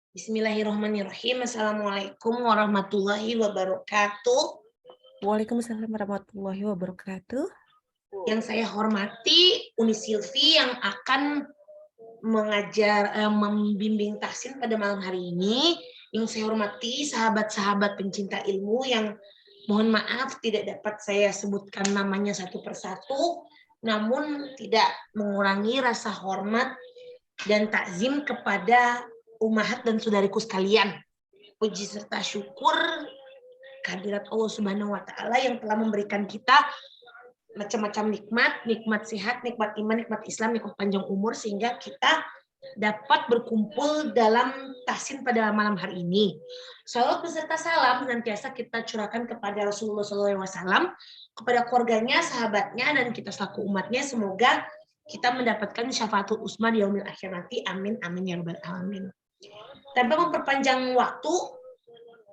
Bismillahirrahmanirrahim. Assalamualaikum warahmatullahi wabarakatuh. Waalaikumsalam warahmatullahi wabarakatuh. Yang saya hormati Uni Silvi yang akan membimbing tahsin pada malam hari ini. Yang saya hormati sahabat-sahabat pencinta ilmu yang mohon maaf tidak dapat saya sebutkan namanya satu persatu, namun tidak mengurangi rasa hormat dan takzim kepada ummahat dan saudariku sekalian. Puji serta syukur kehadirat Allah Subhanahu wa taala yang telah memberikan kita macam-macam nikmat sehat, nikmat iman, nikmat Islam, nikmat panjang umur sehingga kita dapat berkumpul dalam tahsin pada malam hari ini. Salawat beserta salam senantiasa kita curahkan kepada Rasulullah SAW, kepada keluarganya, sahabatnya, dan kita selaku umatnya. Semoga kita mendapatkan syafaatul uzma di yaumil akhir nanti. Amin, amin ya rabbal alamin. Tanpa memperpanjang waktu,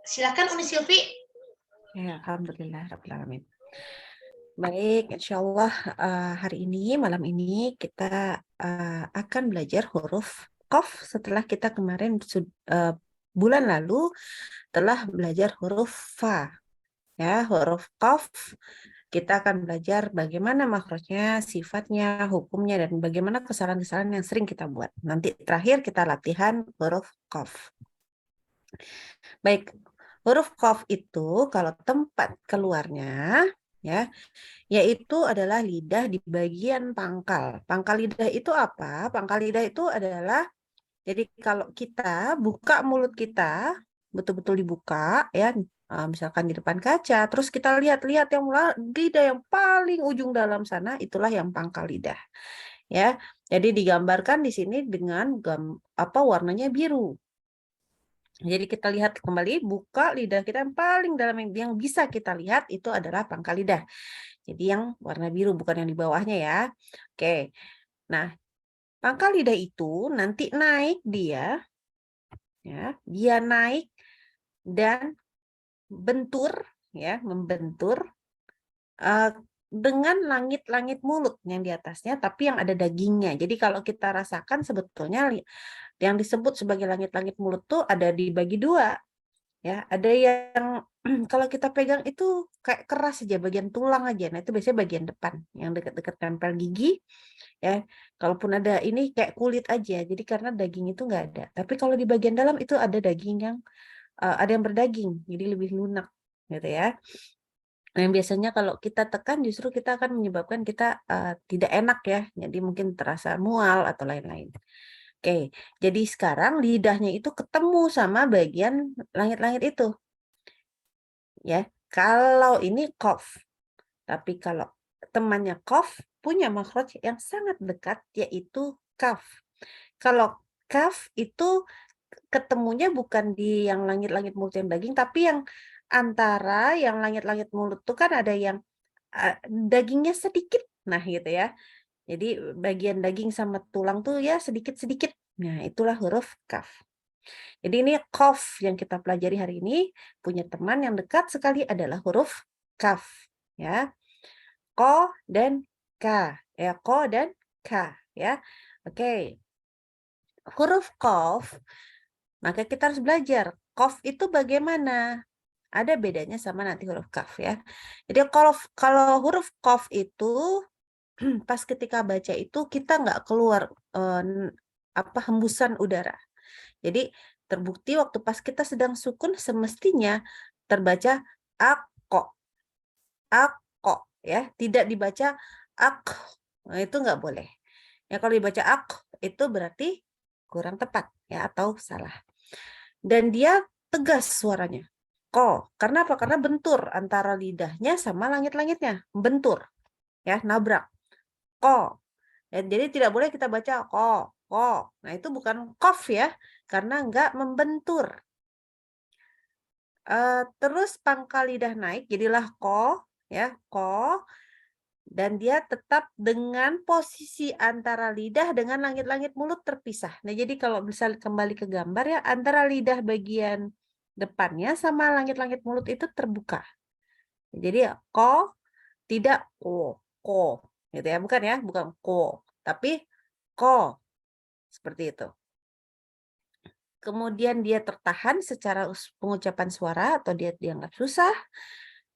silakan Uni Silvi. Ya, alhamdulillah rabbil alamin. Baik, insya Allah malam ini kita akan belajar huruf Qaf setelah kita kemarin bulan lalu telah belajar huruf Fa. Ya, huruf Qaf kita akan belajar bagaimana makhrajnya, sifatnya, hukumnya, dan bagaimana kesalahan-kesalahan yang sering kita buat. Nanti terakhir kita latihan huruf Qaf. Baik, huruf Qaf itu kalau tempat keluarnya ya, yaitu adalah lidah di bagian pangkal. Pangkal lidah itu apa? Pangkal lidah itu adalah, jadi kalau kita buka mulut kita, betul-betul dibuka ya, misalkan di depan kaca, terus kita lihat-lihat yang lidah yang paling ujung dalam sana, itulah yang pangkal lidah. Ya, jadi digambarkan di sini dengan warnanya biru. Jadi kita lihat kembali, buka lidah kita yang paling dalam yang bisa kita lihat itu adalah pangkal lidah. Jadi yang warna biru, bukan yang di bawahnya ya. Oke, nah pangkal lidah itu nanti naik dia naik dan membentur dengan langit-langit mulut yang di atasnya, tapi yang ada dagingnya. Jadi kalau kita rasakan sebetulnya yang disebut sebagai langit-langit mulut tuh ada dibagi dua. Ya, ada yang kalau kita pegang itu kayak keras aja, bagian tulang aja. Nah, itu biasanya bagian depan yang dekat-dekat tempel gigi. Ya, kalaupun ada ini kayak kulit aja. Jadi karena daging itu nggak ada. Tapi kalau di bagian dalam itu ada daging yang ada yang berdaging, jadi lebih lunak, gitu ya. Nah, yang biasanya kalau kita tekan justru kita akan menyebabkan kita tidak enak ya. Jadi mungkin terasa mual atau lain-lain. Oke, jadi sekarang lidahnya itu ketemu sama bagian langit-langit itu. Ya, kalau ini Qaf. Tapi kalau temannya Qaf punya makhraj yang sangat dekat yaitu Kaf. Kalau Kaf itu ketemunya bukan di yang langit-langit mulut yang daging, tapi yang antara yang langit-langit mulut tuh kan ada yang dagingnya sedikit. Nah, gitu ya. Jadi bagian daging sama tulang tuh ya sedikit-sedikit. Nah, itulah huruf Kaf. Jadi ini Qaf yang kita pelajari hari ini punya teman yang dekat sekali adalah huruf Kaf. Ya, Ko dan Ka. Ya, Ko dan Ka. Ya, oke. Huruf Qaf, maka kita harus belajar. Qaf itu bagaimana? Ada bedanya sama nanti huruf Kaf ya. Jadi kalau huruf Qaf itu pas ketika baca itu kita nggak keluar hembusan udara. Jadi terbukti waktu pas kita sedang sukun semestinya terbaca ako, ako ya, tidak dibaca ak. Nah, itu nggak boleh. Ya kalau dibaca ak itu berarti kurang tepat ya atau salah. Dan dia tegas suaranya. Ko. Karena apa? Karena bentur antara lidahnya sama langit-langitnya. Bentur. Ya, nabrak. Ko. Ya, jadi tidak boleh kita baca ko, ko. Nah, itu bukan kof ya, karena enggak membentur. Terus pangkal lidah naik, jadilah ko, ya, ko. Dan dia tetap dengan posisi antara lidah dengan langit-langit mulut terpisah. Nah, jadi kalau bisa kembali ke gambar ya, antara lidah bagian depannya sama langit-langit mulut itu terbuka. Jadi ko, tidak ko, gitu ya, bukan ya, bukan ko, tapi ko, seperti itu. kemudian dia tertahan secara pengucapan suara atau dia dianggap susah,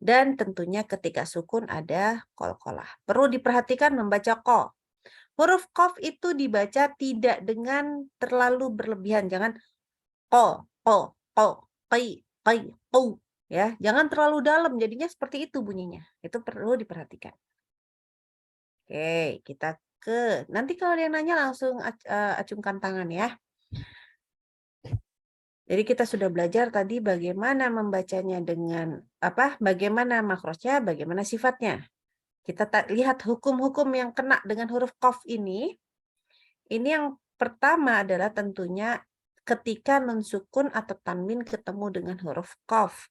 dan tentunya ketika sukun ada qalqalah. Perlu diperhatikan membaca qa. Huruf qaf itu dibaca tidak dengan terlalu berlebihan, jangan qa, qa, qa, qai, qai, qau, ya. Jangan terlalu dalam, jadinya seperti itu bunyinya. Itu perlu diperhatikan. Oke, kita nanti kalau dia nanya langsung acungkan tangan ya. Jadi kita sudah belajar tadi bagaimana membacanya dengan bagaimana makrosnya, bagaimana sifatnya. Kita lihat hukum-hukum yang kena dengan huruf qaf ini. Ini yang pertama adalah tentunya ketika nun sukun atau tanwin ketemu dengan huruf qaf.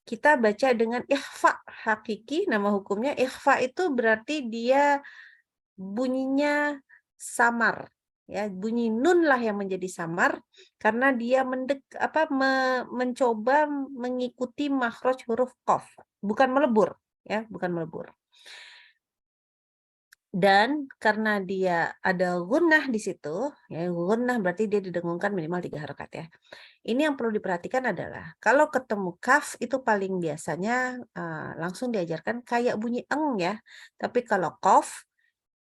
Kita baca dengan ikhfa hakiki, nama hukumnya ikhfa itu berarti dia bunyinya samar. Ya, bunyi nun lah yang menjadi samar karena dia mencoba mengikuti makhraj huruf qaf, bukan melebur, ya, bukan melebur. Dan karena dia ada gunnah di situ, ya, gunnah berarti dia didengungkan minimal 3 harakat ya. Ini yang perlu diperhatikan adalah kalau ketemu kaf itu paling biasanya langsung diajarkan kayak bunyi eng ya. Tapi kalau qaf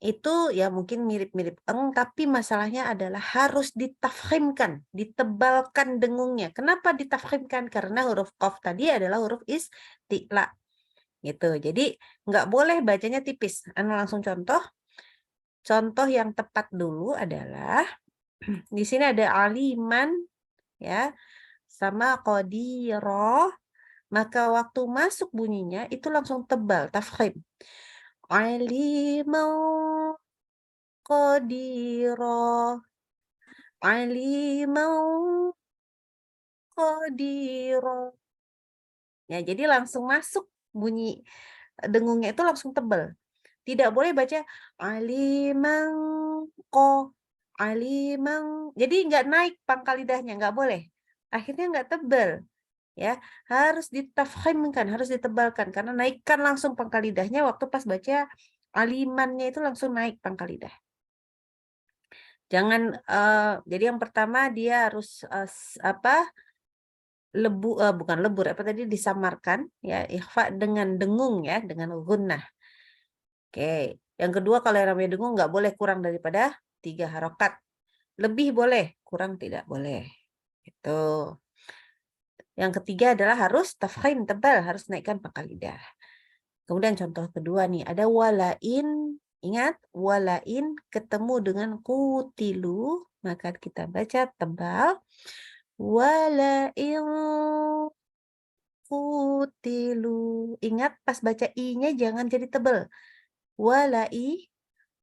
itu ya mungkin mirip-mirip eng, tapi masalahnya adalah harus ditafkhimkan, ditebalkan dengungnya. Kenapa ditafkhimkan? Karena huruf qaf tadi adalah huruf isti'la. Gitu. Jadi nggak boleh bacanya tipis. Langsung contoh. Contoh yang tepat dulu adalah di sini ada aliman ya sama qadira, maka waktu masuk bunyinya itu langsung tebal, tafkhim. Aliman qadira, aliman qadira. Ya, jadi langsung masuk bunyi dengungnya itu langsung tebal. Tidak boleh baca aliman ko, aliman. Jadi nggak naik pangkal lidahnya, nggak boleh. Akhirnya nggak tebal. Ya, harus ditafkhimkan, harus ditebalkan karena naikkan langsung pangkal lidahnya waktu pas baca alimannya itu langsung naik pangkal lidah. Jangan jadi yang pertama dia harus bukan lebur disamarkan ya, ikhfa dengan dengung ya, dengan gunnah. Oke, yang kedua kalau yang namanya dengung nggak boleh kurang daripada 3 harokat. Lebih boleh, kurang tidak boleh. Itu. Yang ketiga adalah harus tafkhim tebal, harus naikkan pangkal lidah. Kemudian contoh kedua nih, ada walain. Ingat, walain ketemu dengan kutilu, maka kita baca tebal. Walain kutilu. Ingat pas baca i-nya jangan jadi tebal. Walai,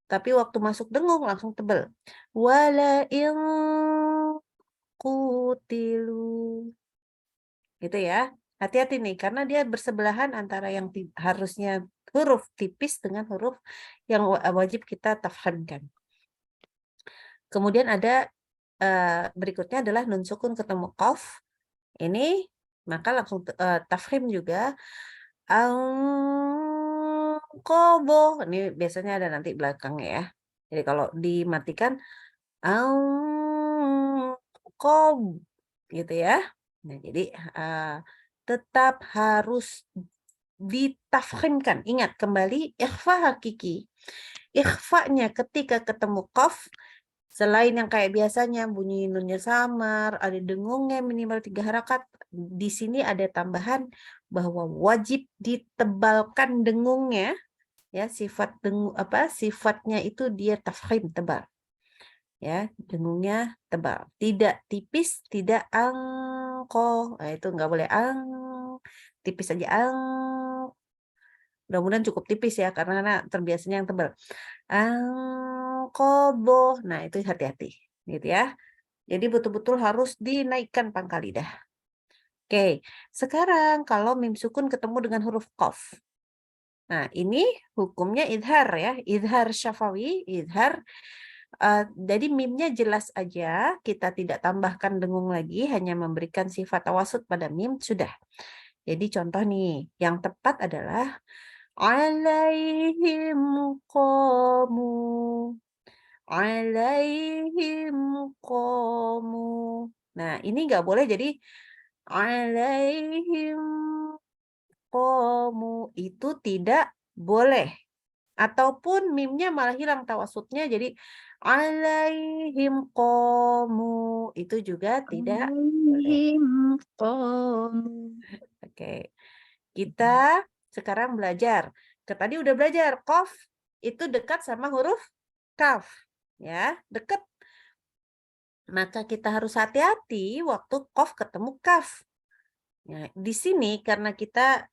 tapi waktu masuk dengung langsung tebal. Walain kutilu. Gitu ya. Hati-hati nih, karena dia bersebelahan antara yang harusnya huruf tipis dengan huruf yang wajib kita tafhamkan. Kemudian ada berikutnya adalah nun sukun ketemu qaf. Ini maka langsung tafkhim juga. Angkobo. Ini biasanya ada nanti belakangnya ya. Jadi kalau dimatikan angkob gitu ya. Nah, jadi tetap harus ditafkhimkan. Ingat kembali ikhfa hakiki. Ikhfanya ketika ketemu qaf selain yang kayak biasanya bunyi nunnya samar, ada dengungnya minimal 3 harakat. Di sini ada tambahan bahwa wajib ditebalkan dengungnya ya, sifatnya itu dia tafkhim tebal. Ya, dengungnya tebal. Tidak tipis, tidak angko. Nah, itu nggak boleh tipis aja Mudah-mudahan cukup tipis ya karena terbiasanya yang tebal. Angkobo. Nah, itu hati-hati gitu ya. Jadi betul-betul harus dinaikkan pangkal lidah. Oke, sekarang kalau mim sukun ketemu dengan huruf qaf. Nah, ini hukumnya idhar ya, idhar syafawi, idhar. Jadi mimnya jelas aja, kita tidak tambahkan dengung lagi, hanya memberikan sifat tawasud pada mim, sudah. Jadi contoh nih, yang tepat adalah alaihim qamu, alaihim qamu. Nah, ini nggak boleh jadi alaihim qamu, itu tidak boleh. Ataupun mimnya malah hilang tawasudnya jadi alaihim qamu, itu juga tidak boleh. Alaihim qamu. Oke. Kita sekarang belajar. Tadi udah belajar qaf itu dekat sama huruf kaf, ya, dekat. Maka kita harus hati-hati waktu qaf ketemu kaf. Ya, di sini karena kita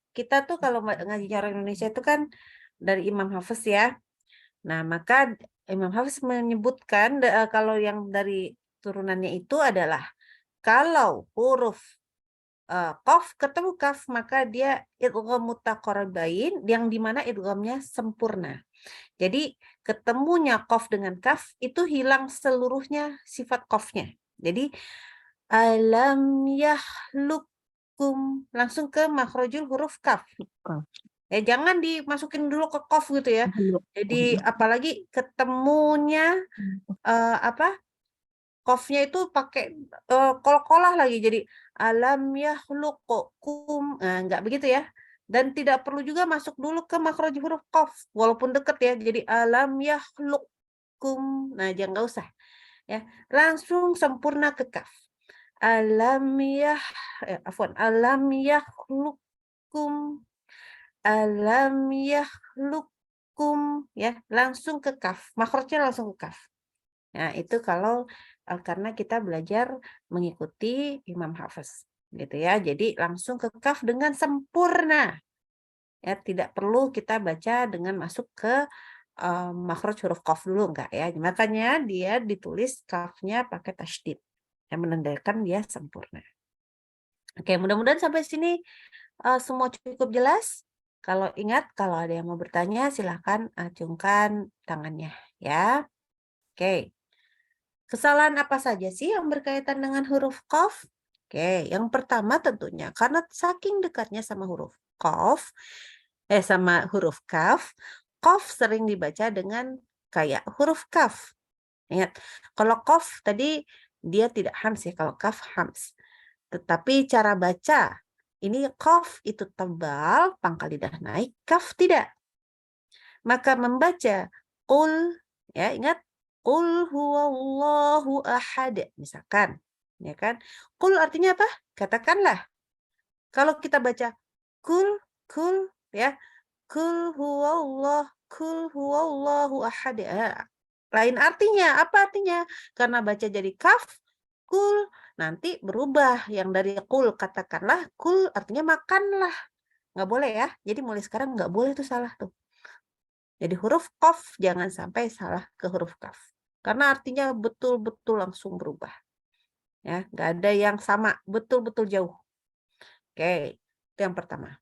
tuh kalau ngaji orang Indonesia itu kan dari Imam Hafiz ya. Nah, maka Imam Hafiz menyebutkan kalau yang dari turunannya itu adalah kalau huruf qaf ketemu kaf maka dia idgham mutaqaribain yang dimana idghamnya sempurna. Jadi ketemunya qaf dengan kaf itu hilang seluruhnya sifat qafnya. Jadi alam yakhluqkum langsung ke makhrajul huruf kaf. Ya jangan dimasukin dulu ke qaf gitu ya. Jadi apalagi ketemunya qafnya itu pakai kol-kolah lagi jadi alam yakhluqukum. Nah, enggak begitu ya. Dan tidak perlu juga masuk dulu ke makhraj huruf qaf walaupun deket ya. Jadi alam yakhluqukum. Nah, jangan enggak usah. Ya, langsung sempurna ke kaf. Alam yakhluqukum. Alam yakhluqukum ya, langsung ke kaf. Makhrajnya langsung ke kaf. Nah, itu kalau karena kita belajar mengikuti Imam Hafiz gitu ya. Jadi langsung ke kaf dengan sempurna. Ya, tidak perlu kita baca dengan masuk ke makhraj huruf qaf dulu enggak ya. Makanya dia ditulis kafnya pakai tasydid yang menandakan dia sempurna. Oke, mudah-mudahan sampai sini semua cukup jelas. Kalau ingat, kalau ada yang mau bertanya silahkan acungkan tangannya ya. Oke. Kesalahan apa saja sih yang berkaitan dengan huruf qaf? Oke, yang pertama tentunya karena saking dekatnya sama huruf qaf, sama huruf kaf, qaf sering dibaca dengan kayak huruf kaf. Ingat, kalau qaf tadi dia tidak hams ya, kalau kaf hams. Tetapi cara baca, ini qaf itu tebal, pangkal lidah naik, kaf tidak. Maka membaca qul, ya ingat, qul huwallahu ahad misalkan, ya kan? Qul artinya apa? Katakanlah. Kalau kita baca qul ya, qul huwallahu ahad. Lain artinya, apa artinya? Karena baca jadi kaf, qul nanti berubah yang dari qul katakanlah, qul artinya makanlah. Nggak boleh ya. Jadi mulai sekarang nggak boleh tuh salah tuh. Jadi huruf qaf jangan sampai salah ke huruf kaf. Karena artinya betul-betul langsung berubah. Ya, nggak ada yang sama, betul-betul jauh. Oke, itu yang pertama.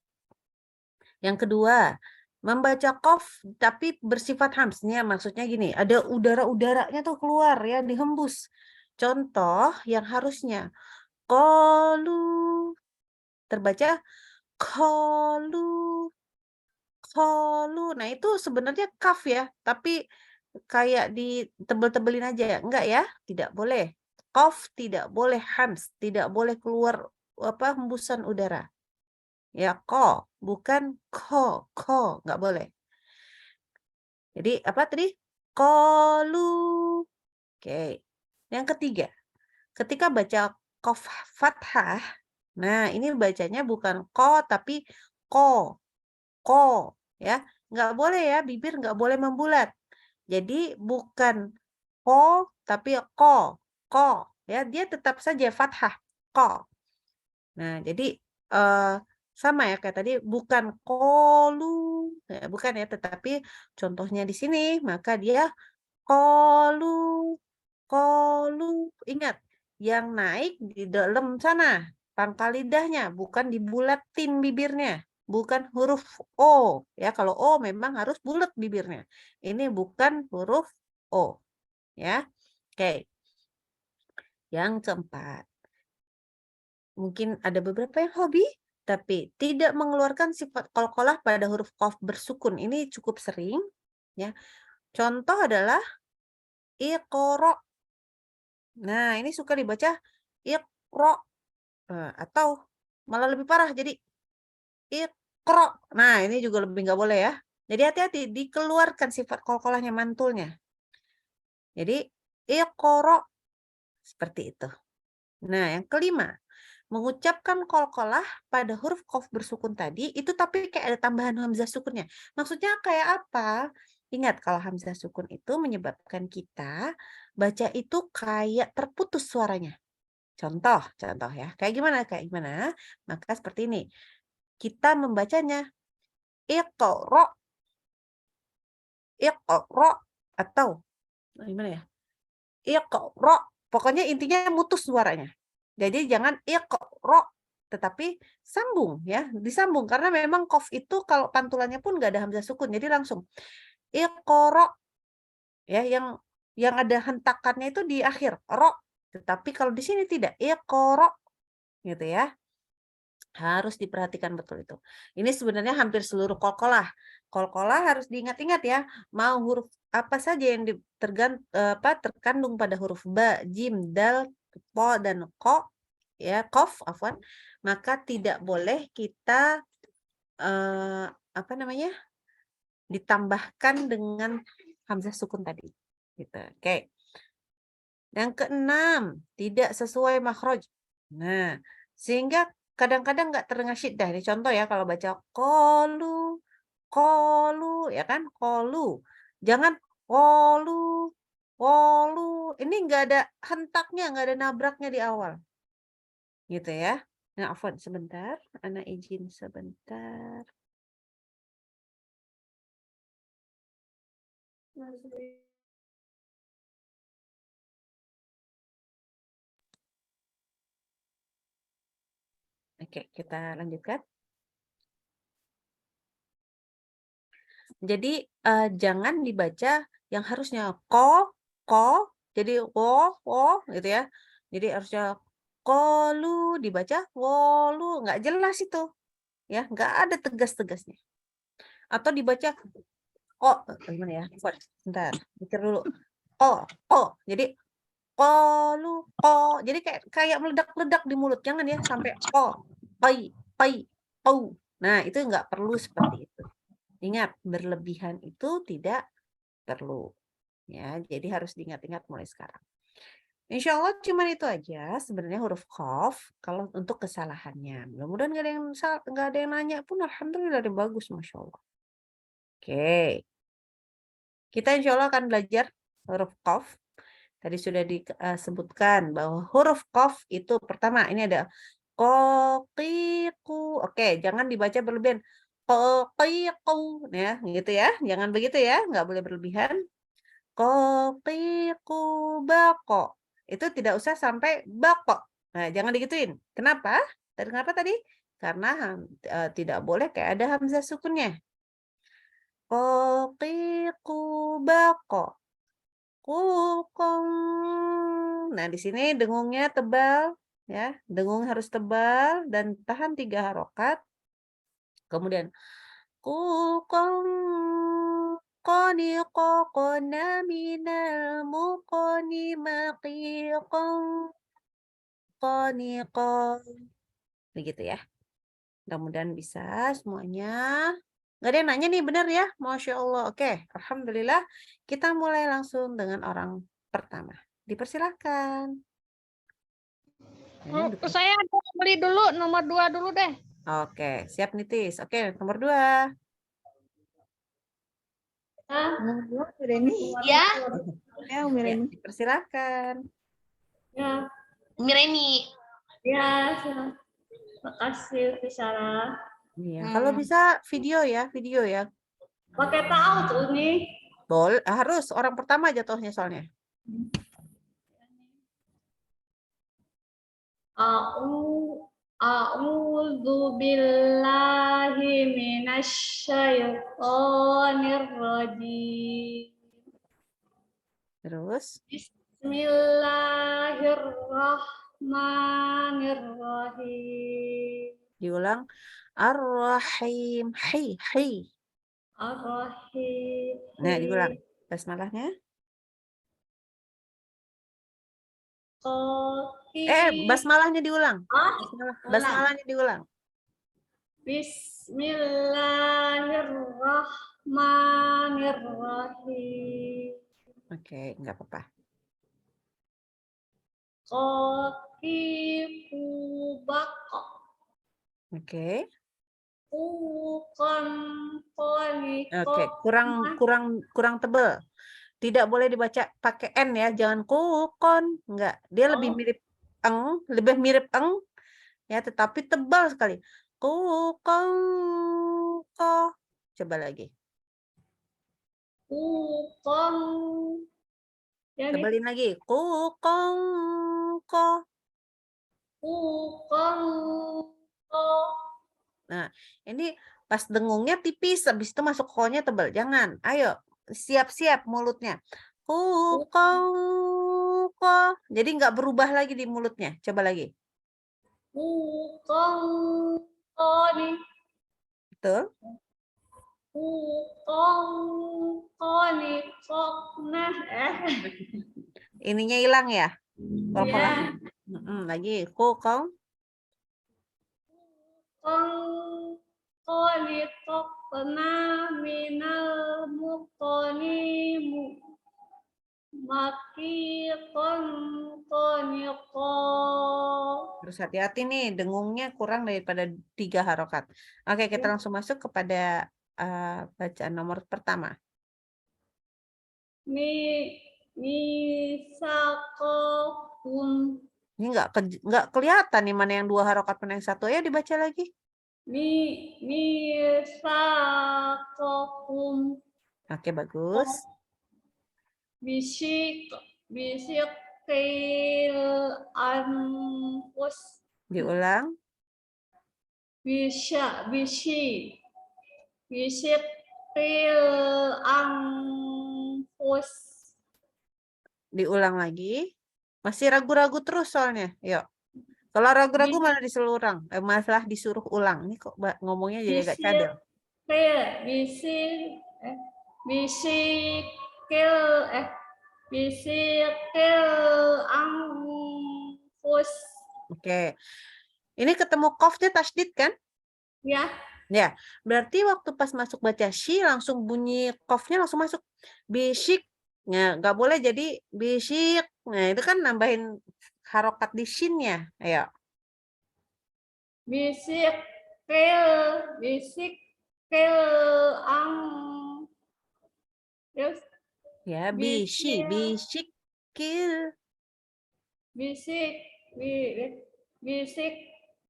Yang kedua, membaca qaf tapi bersifat hamsnya maksudnya gini, ada udara-udaranya tuh keluar ya, dihembus. Contoh yang harusnya qalu terbaca qalu. Nah itu sebenarnya kaf ya, tapi kayak ditebel-tebelin aja ya, enggak ya, tidak boleh. Qaf tidak boleh hams, tidak boleh keluar hembusan udara. Ya, bukan ko, enggak boleh. Jadi apa tadi? Qalu. Oke. Yang ketiga, ketika baca qaf fathah, nah ini bacanya bukan ko tapi ko. Ko ya, nggak boleh ya, bibir nggak boleh membulat. Jadi bukan ko tapi ko ya, dia tetap saja fathah ko. Nah, jadi sama ya kayak tadi bukan kolu, ya, bukan ya, tetapi contohnya di sini maka dia kolu. Ingat yang naik di dalam sana pangkal lidahnya, bukan dibulatin bibirnya. Bukan huruf O. Ya, kalau O memang harus bulat bibirnya. Ini bukan huruf O. Ya. Oke. Yang keempat. Mungkin ada beberapa yang hobi, tapi tidak mengeluarkan sifat qalqalah pada huruf qaf bersukun. Ini cukup sering. Ya. Contoh adalah iqra. Nah, ini suka dibaca Iqra. Atau malah lebih parah jadi Iqra. Nah, ini juga lebih nggak boleh ya. Jadi hati-hati dikeluarkan sifat qalqalahnya mantulnya. Jadi Iqra seperti itu. Nah, yang kelima, mengucapkan qalqalah pada huruf qaf bersukun tadi itu tapi kayak ada tambahan hamzah sukunnya. Maksudnya kayak apa? Ingat kalau hamzah sukun itu menyebabkan kita baca itu kayak terputus suaranya. Contoh ya. Kayak gimana? Kayak gimana? Maka seperti ini. Kita membacanya Iqra, Iqra atau gimana ya? Iqra. Pokoknya intinya mutus suaranya. Jadi jangan Iqra tetapi sambung ya, disambung karena memang qaf itu kalau pantulannya pun nggak ada hamzah sukun. Jadi langsung Iqra ya yang ada hentakannya itu di akhir ro. Tetapi kalau di sini tidak Iqra gitu ya. Harus diperhatikan betul itu. Ini sebenarnya hampir seluruh qalqalah. Qalqalah harus diingat-ingat ya. Mau huruf apa saja yang terkandung pada huruf ba, jim, dal, po dan ko ya, qaf afwan, maka tidak boleh kita apa namanya? Ditambahkan dengan hamzah sukun tadi. Gitu. Oke. Yang keenam, tidak sesuai makhraj. Nah, sehingga kadang-kadang nggak terdengar syiddah. Ini contoh ya kalau baca kolu, ya kan? Kolu. Jangan kolu. Ini nggak ada hentaknya, nggak ada nabraknya di awal. Gitu ya. Nah, afwan sebentar. Ana izin sebentar. Oke, kita lanjutkan. Jadi jangan dibaca yang harusnya ko, jadi wo gitu ya. Jadi harusnya kolu dibaca wolu, nggak jelas itu, ya nggak ada tegas-tegasnya. Atau dibaca gimana ya? Bentar, mikir dulu. Jadi kolu, jadi kayak meledak-ledak di mulut, jangan ya sampai pai, Nah itu nggak perlu seperti itu. Ingat, berlebihan itu tidak perlu. Ya, jadi harus diingat-ingat mulai sekarang. Insya Allah cuma itu aja sebenarnya huruf qaf kalau untuk kesalahannya. Mudah-mudahan nggak ada yang nanya pun alhamdulillah ada bagus, masya Allah. Oke, kita insya Allah akan belajar huruf qaf. Tadi sudah disebutkan bahwa huruf qaf itu pertama ini ada qoqiqu. Oke, jangan dibaca berlebihan. Qoqiqu ya, gitu ya. Jangan begitu ya, nggak boleh berlebihan. Qoqiqu baqo. Itu tidak usah sampai baqo. Nah, jangan digituin. Kenapa? Kenapa tadi? Karena tidak boleh kayak ada hamzah sukunnya. Qoqiqu baqo. Kukong. Nah, di sini dengungnya tebal ya. Dengung harus tebal dan tahan 3 harokat. Kemudian kukong qoniqona minal muqoni maqiqong qoniqong. Begitu ya. Mudah-mudahan bisa semuanya. Nggak ada yang nanya nih, benar ya? Masya Allah. Oke, alhamdulillah. Kita mulai langsung dengan orang pertama. Dipersilahkan. Saya beli dulu nomor 2 dulu deh. Oke, siap Nitis. Oke, nomor 2. Nomor 2 Mireni. Ya, Ya, Ya, Mireni. dipersilahkan. Ya, Mireni. ya, makasih Fisara. Iya, kalau bisa video ya. Pakai tahu tuh nih. Boleh, harus orang pertama jatuhnya soalnya. A'udzu billahi minasyaitonir rajim. Terus, Bismillahirrahmanirrahim. diulang. Ar-Rahim. Hi. Ar-Rahim. Nah, diulang. Basmalahnya. Basmalahnya diulang. Ah, Basmalahnya diulang. Bismillahirrahmanirrahim. Oke, nggak apa-apa. Qaqifubaqo. Oke. Uqan qaniqo. Oke, kurang tebel. Tidak boleh dibaca pakai N ya, jangan kukon, enggak. Dia lebih mirip eng, ya, tetapi tebal sekali. Kukon ko. Coba lagi. Uqan. Ya nih. Tebelin lagi. Kukon ko. Uqan ko. Nah, ini pas dengungnya tipis, habis itu masuk ko-nya tebal. Jangan. Ayo, siap-siap mulutnya. Kukon ko. Jadi nggak berubah lagi di mulutnya. Coba lagi. Uqan qani. Betul? Uqan qaniqo. Nah, Ininya hilang ya? ya. Lagi. Kukon. Qaniqna minal muqanimu. Maqiqan qaniqo. Terus hati-hati nih, dengungnya kurang daripada 3 harokat. Oke, kita Ya. langsung masuk kepada bacaan nomor pertama. Misaqakum. Ini nggak kelihatan nih mana yang 2 harokat, mana yang 1. Ya dibaca lagi. Misaqakum. Oke, bagus. Bisikil anfus. Diulang. Bisikil anfus. Diulang lagi. Masih ragu-ragu terus soalnya. Yuk. Kalau ragu-ragu malah malah disuruh ulang. Ini kok ngomongnya jadi agak cadel. Bisikil anfus. Oke. Ini ketemu qafnya tasydid kan? Ya. Ya, berarti waktu pas masuk baca shi langsung bunyi qafnya langsung masuk. Bisik. Nah, nggak boleh jadi bisik. Nah, itu kan nambahin harokat di shinnya. Ayo. Bisikil terus Ya, bisikil. Bisikil.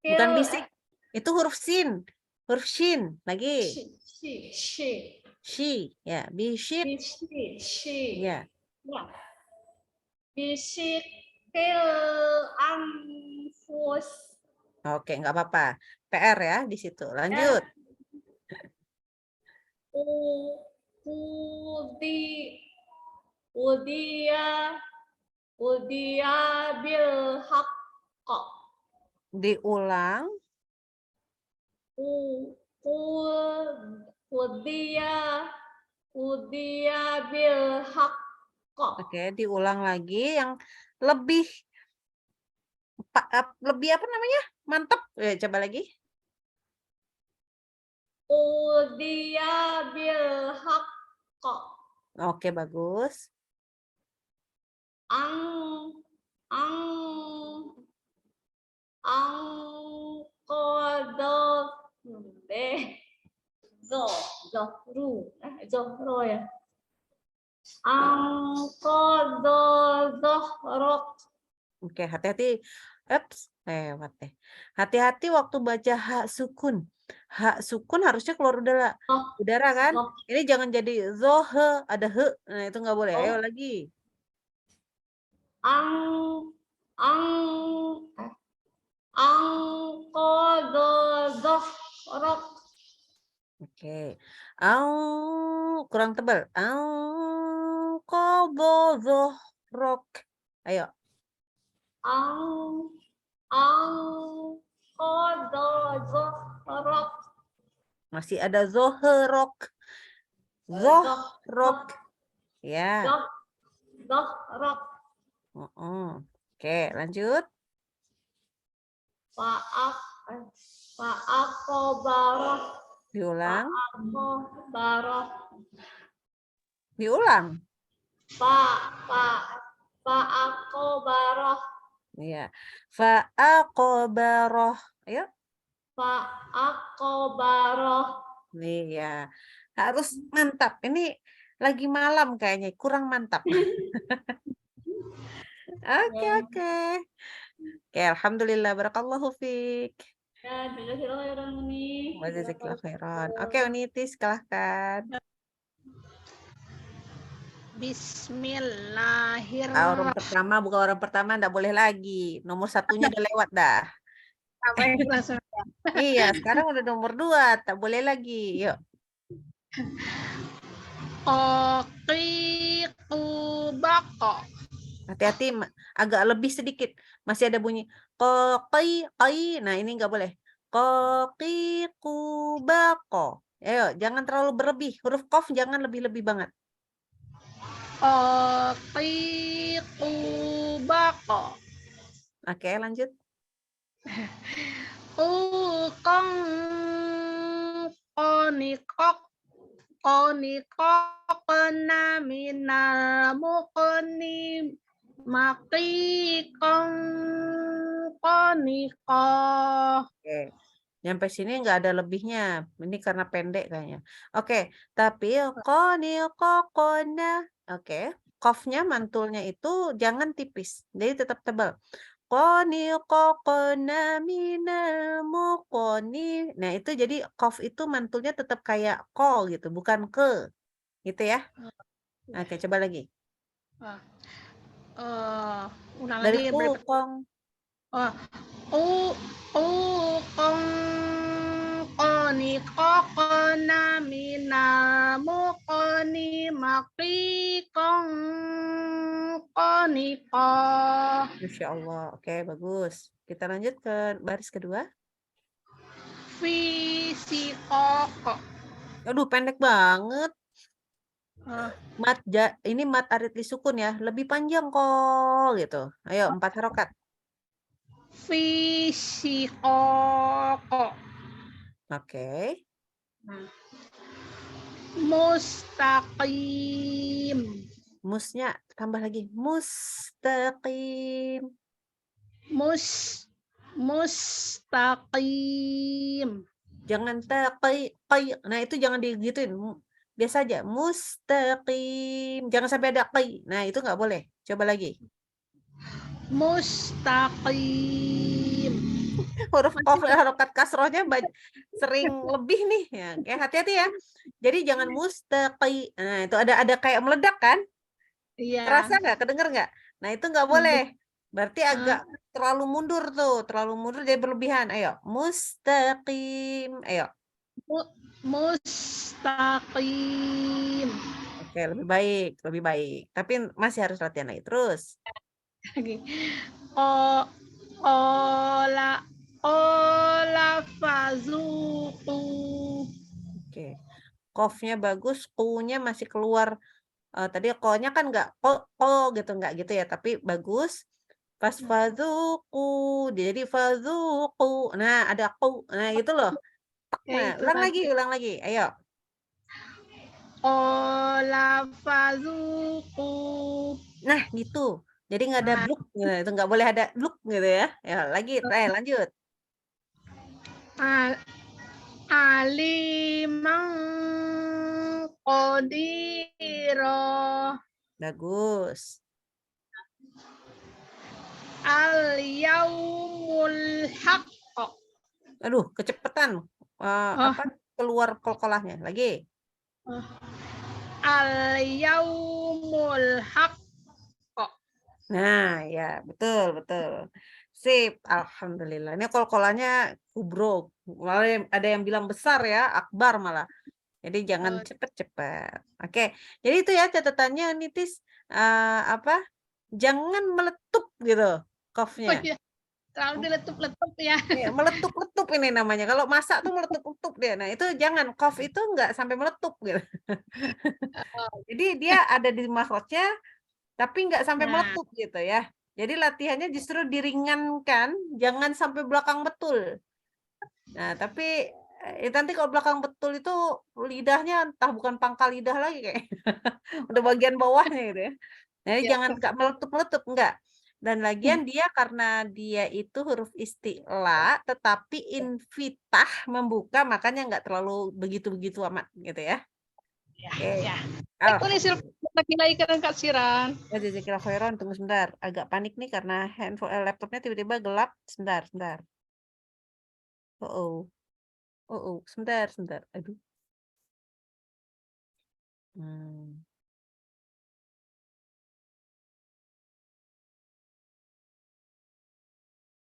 Bukan bisik. Itu huruf sin. Huruf shin. Lagi. Shi. Ya, bisik. Ya. Bisikil anfus. Oke, nggak apa-apa. PR ya di situ. Lanjut. Udia bil haqq. Diulang. Udia bil haqq. Oke, diulang lagi yang lebih apa namanya? Mantap. Coba lagi. Udia bil haqq. Oke, bagus. Zohro ya. Zohrok. Oke, hati-hati. Lewat deh. Hati-hati waktu baca hak sukun. Hak sukun harusnya keluar udara kan? Ini jangan jadi zohe, ada he. Nah, itu nggak boleh. Ayo lagi. Zohrok. Oke. Kurang tebal. Zohrok. Ayo. Zohrok. Masih ada zoherok. Zohrok. Ya. Zohrok. Oke, lanjut. Fa'ak fa'aqabarah Diulang. fa'aqabarah Diulang. fa'aqabarah Iya. Fa'aqabarah. Ayo. fa'aqabarah. Iya. Harus mantap. Ini lagi malam kayaknya. Kurang mantap. Oke, Ya. oke. Oke, alhamdulillah. Barakallahu fiik. Ya, jazakallahu khairan Uni. Wajazakallahu khairan. Oke, Unitis, silahkan. Orang pertama, bukan orang pertama, enggak boleh lagi. Nomor satunya udah lewat dah. Iya, sekarang udah nomor 2, tak boleh lagi. Yuk. Bako. Hati-hati, agak lebih sedikit. Masih ada bunyi qai. Nah, ini enggak boleh. Qaqi kubako. Ayo, jangan terlalu berlebih. Huruf qaf jangan lebih-lebih banget. Bako. Oke, lanjut. Kong konikokna minal mukni maki kong konikoh. Oke. Nyampe sini nggak ada lebihnya. Ini karena pendek kayaknya. Oke, tapi kokona. Oke. Qafnya mantulnya itu jangan tipis. Jadi tetap tebal. Kokona minal mukoni. Nah, itu jadi qaf itu mantulnya tetap kayak ko gitu, bukan ke. Gitu ya. Oke, coba lagi. Ulang Dari lagi kukong. kong konikokna minal mukni maki kong konikoh. Masya Allah. Oke, bagus. Kita lanjut ke baris kedua. Fisikoko. Aduh, pendek banget. Ini mat arid disukun ya. Lebih panjang kok gitu. Ayo, 4 harokat. Fisikoko. Oke. Mustaqim. Musnya tambah lagi. Mustaqim. Mustaqim. Jangan taqi. Nah, itu jangan digituin. Biasa aja. Mustaqim. Jangan sampai ada qi. Nah, itu nggak boleh. Coba lagi. Mustaqim. Huruf qaf harokat kasrohnya sering lebih nih ya. Kayak hati-hati ya. Jadi jangan mustaqi. Nah, itu ada kayak meledak kan? Iya. Terasa nggak? Kedenger nggak? Nah, itu nggak boleh. Berarti agak terlalu mundur tuh. Terlalu mundur jadi berlebihan. Ayo. Mustaqim. Ayo. Mustaqim. Oke, lebih baik. Lebih baik. Tapi masih harus latihan lagi. Terus. Lagi. Ola fazuku. Oke. Qafnya bagus. Ku-nya masih keluar. Tadi ko-nya kan nggak ko gitu. Nggak gitu ya. Tapi bagus. Pas fazuku. Jadi fazuku. Nah, ada ku. Nah, itu loh. Nah, ulang lagi. Ayo. Ola fazuku. Nah, gitu. Jadi nggak ada bluk. Gitu. Itu nggak boleh ada bluk gitu ya. Ya, lagi. Lanjut. Alimang qadiro. Bagus. Al-yaumul haqq. Aduh, kecepatan. Apa? Keluar kolkolahnya. Lagi. Al-yaumul haqq. Nah, ya, betul. Sip, alhamdulillah. Ini kolkolahnya kubro. Malah ada yang bilang besar ya, akbar malah. Jadi jangan cepet-cepet. Oke, jadi itu ya catatannya Nitis. Apa? Jangan meletup gitu, qafnya. Iya. Terlalu diletup-letup ya. Ya, meletup-letup ini namanya. Kalau masak tuh meletup-letup dia. Nah, itu jangan. Qaf itu nggak sampai meletup gitu. Jadi dia ada di makhrajnya, tapi nggak sampai meletup gitu ya. Jadi latihannya justru diringankan, jangan sampai belakang betul. Nah, tapi nanti kalau belakang betul itu lidahnya entah bukan pangkal lidah lagi kayak udah bagian bawahnya gitu ya. Jadi Ya. jangan nggak meletup-meletup, enggak. Dan lagian dia karena dia itu huruf isti'la tetapi infitah membuka makanya nggak terlalu begitu-begitu amat gitu ya. Ya, Oke. ya. Oh, Ito ni sila nakilay ka ng katsiran. ya jazakallahu khairan, tunggu sebentar. Agak panik nih karena laptopnya tiba-tiba gelap. Sebentar, sebentar. Oh, sebentar, sebentar. Aduh. Hmm.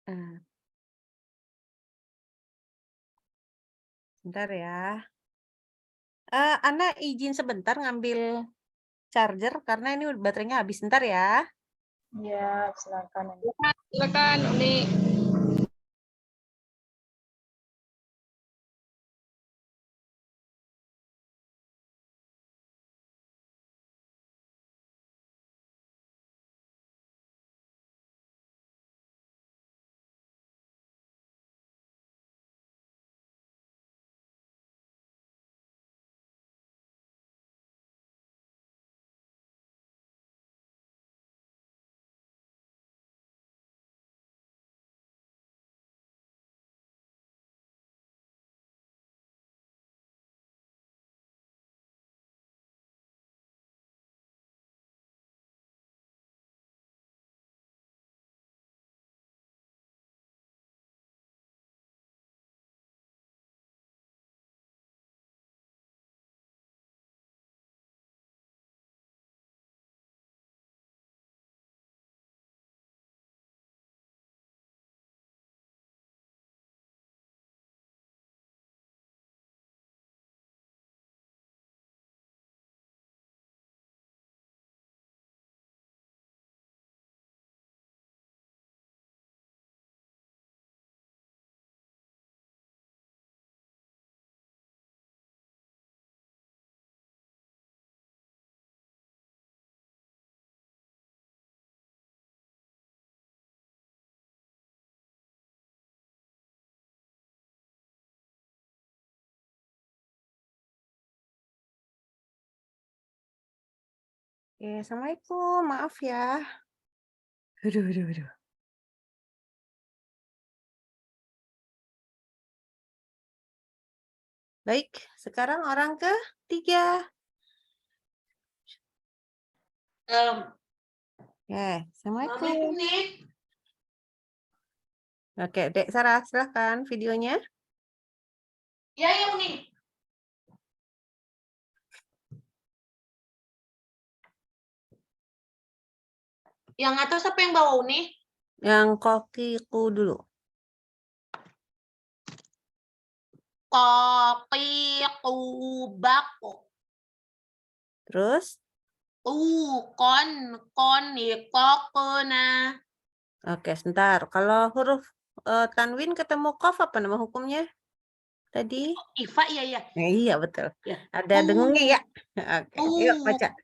Ah, sebentar ya. Ana izin sebentar ngambil charger karena ini baterainya habis. Sebentar ya. Ya, silakan. Silakan, Uni. Oke, assalamualaikum. Maaf ya. Aduh. Baik, sekarang orang ketiga. Assalamualaikum. Assalamualaikum, Nek. Oke, Dek Sarah, silahkan videonya. Ya, ya, Uni. Yang atas apa yang bawah, Uni? Yang kokiku dulu. Koki, kubako. Terus, Kon, kokena. oke, sebentar. Kalau huruf tanwin ketemu kof apa nama hukumnya? Tadi? Ifa, ya, ya. Iya, betul. Ya. Ada dengungi ya. Oke, yuk baca.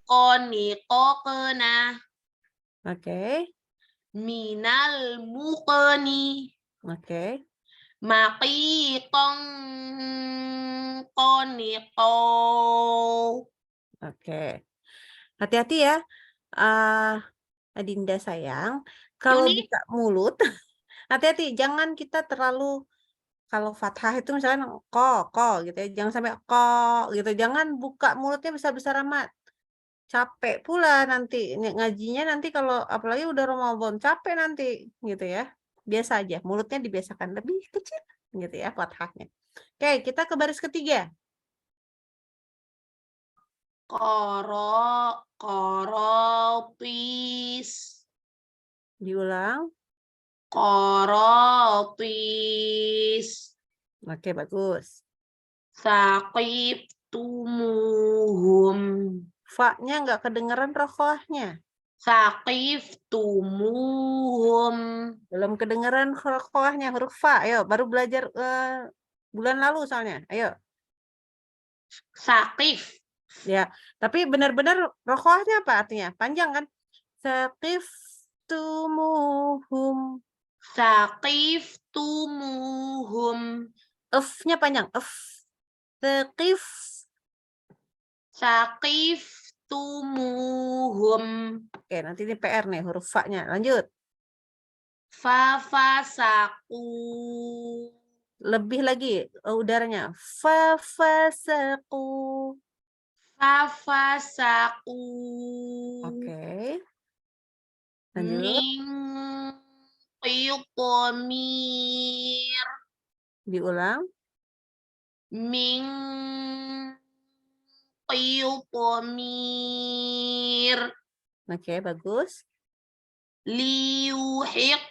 Koni, kokena. Oke, Minal mukeni. oke. Maki, koni, ko. Oke. Hati-hati ya. Adinda sayang, kalau Yuni? buka mulut, hati-hati, jangan kita terlalu, kalau fathah itu misalnya ko gitu ya, jangan sampai ko gitu, jangan buka mulutnya besar-besar amat. Capek pula nanti ngajinya, nanti kalau apalagi udah Ramadan capek nanti gitu ya. Biasa aja, mulutnya dibiasakan lebih kecil gitu ya fathahnya. Oke, kita ke baris ketiga. Koropis. Diulang. Koropis. Oke, bagus. Sakib tumuhum. Fa-nya nggak kedengeran rokoahnya. Sakif tumuhum. Belum kedengeran rokoahnya, huruf fa. Ayo, baru belajar bulan lalu soalnya. Ayo. Sakif. Ya, tapi benar-benar rokohnya apa artinya? Panjang kan? Saqiftumuhum. Saqiftumuhum. F-nya panjang. F. Saqif. Saqiftumuhum. Oke, nanti ini PR nih, huruf fa-nya. Lanjut. Fafasaku. Lebih lagi udaranya. Fafasaku. Fafasaku. Oke. Lanjut. Min qitmir. Diulang. Min qitmir. Oke, bagus. Liyuhiqqal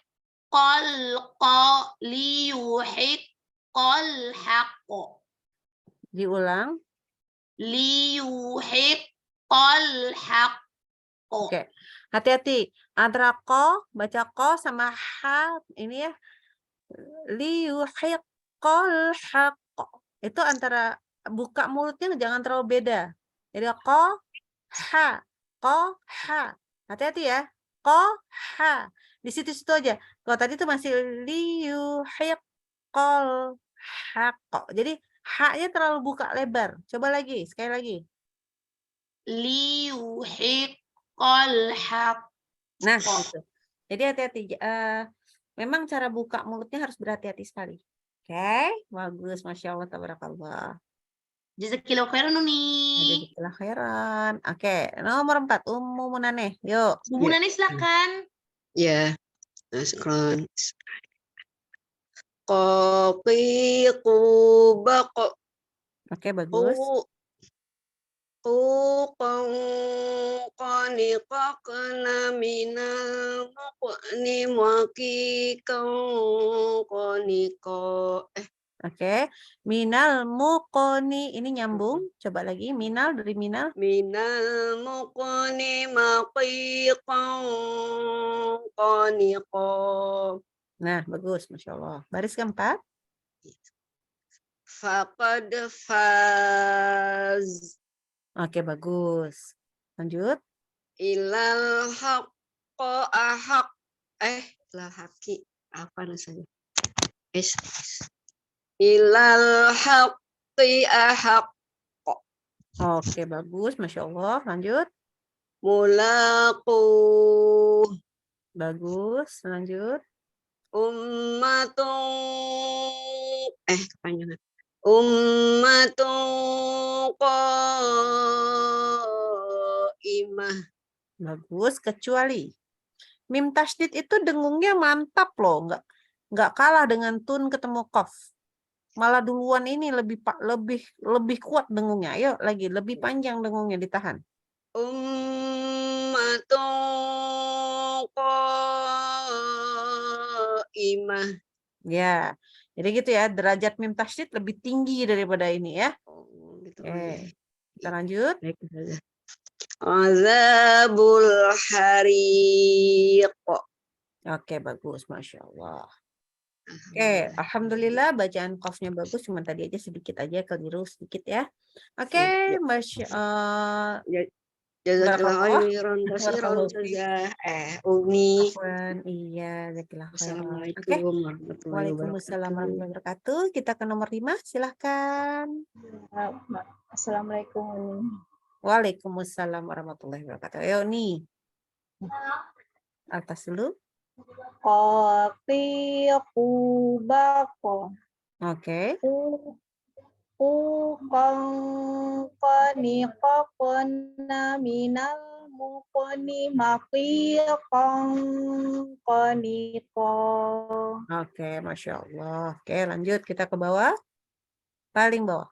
haqq. Diulang. Liyuhiqqal haqq. Oke. Hati-hati. Antara ko, baca ko sama ha ini ya. Liyuhiqqal haqq. Itu antara buka mulutnya jangan terlalu beda. Jadi ko, ha, ko, ha. Hati-hati ya. Ko, ha. Di situ-situ aja. Kalau tadi itu masih liyuhiqqal haqq. Jadi ha-nya terlalu buka lebar. Coba lagi, sekali lagi. Liyuhiqqal haqq. Nah, gitu. Jadi hati-hati. Memang cara buka mulutnya harus berhati-hati sekali. Oke, bagus. Masya Allah, tabarakallah. Jazakillahu khairan Uni. Jazakallah khairan. Oke, nomor 4. Ummu Munaneh. Yuk. Bu Nani silakan. Ya, sekarang kopi kubak Oke, bagus. qaniqaqna minal muqni qaniqa. Oke. Minal muqoni. Ini nyambung. Coba lagi. Minal dari minal. Minal muqni maqiqan qaniqa. Nah, bagus. Masya Allah. Baris keempat. Faqad faz Oke, bagus. Lanjut. ilal haqqa ahaq ilal haqi apa rasanya ilal haqqi ahaq. Oke, bagus. Masya Allah. Lanjut. Mulaqu Bagus. Lanjut. ummatun kepanjangan ummatun qaimah. Bagus. Kecuali. Mim tasydid itu dengungnya mantap loh. Nggak kalah dengan tun ketemu qaf. Malah duluan ini lebih kuat dengungnya. Ayo lagi. Lebih panjang dengungnya ditahan. Ummatun qaimah. Ya, jadi gitu ya, derajat mim tasydid lebih tinggi daripada ini ya. Gitu. Oke, kita lanjut. Azabul hariq. Oke, bagus, Masya Allah. Oke, Alhamdulillah bacaan qafnya bagus, cuma tadi aja sedikit aja, keliru sedikit ya. Oke, Masya Allah. Jazakallahu khairan katsiran Ustazah. Umi. Afwan, iya, jazakallah khairan. Oke. Assalamualaikum warahmatullahi Waalaikumsalam wabarakatuh. warahmatullahi wabarakatuh. Kita ke nomor 5, silahkan. Assalamualaikum Uni. Waalaikumsalam warahmatullahi wabarakatuh. Ayo nih. Atas dulu. Qati qubaqo. Oke. Qaniqaqna minal muqni maqiqan qaniqa. Oke, Masya Allah. Oke, lanjut. Kita ke bawah. Paling bawah.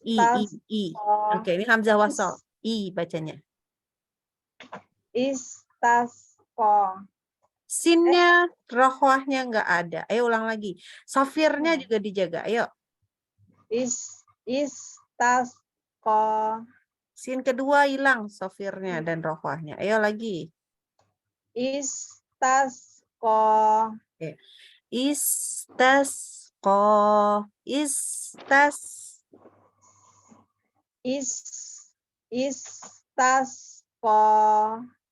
I. Oke, ini hamzah wasal. I bacanya. Istasqa. Sinnya, rohwahnya nggak ada. Ayo ulang lagi. Sofirnya juga dijaga. Ayo. Istasqa. Sin kedua hilang sofirnya dan rohwahnya. Ayo lagi. Istasqa. Oke. Istasqa. Istasqa.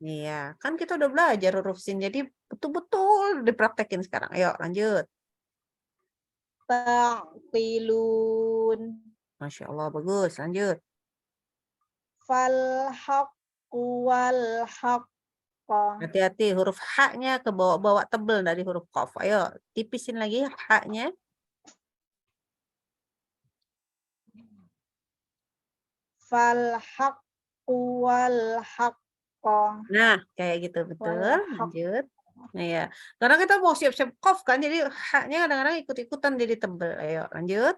Iya, kan kita udah belajar huruf sin, jadi betul-betul dipraktekin sekarang. Ayo lanjut. Taqilun. Masya Allah, bagus. Lanjut. Fal haqqu wal haqqa. Hati-hati, huruf H-nya ke bawah-bawah tebel dari huruf Qaf. Ayo, tipisin lagi H-nya. Fal haqqu wal haqqa. Nah, kayak gitu, betul. Wal haqq. Lanjut. Nah ya, karena kita mau siap-siap Qaf kan, jadi H-nya kadang-kadang ikut-ikutan jadi tebel. Ayo, lanjut.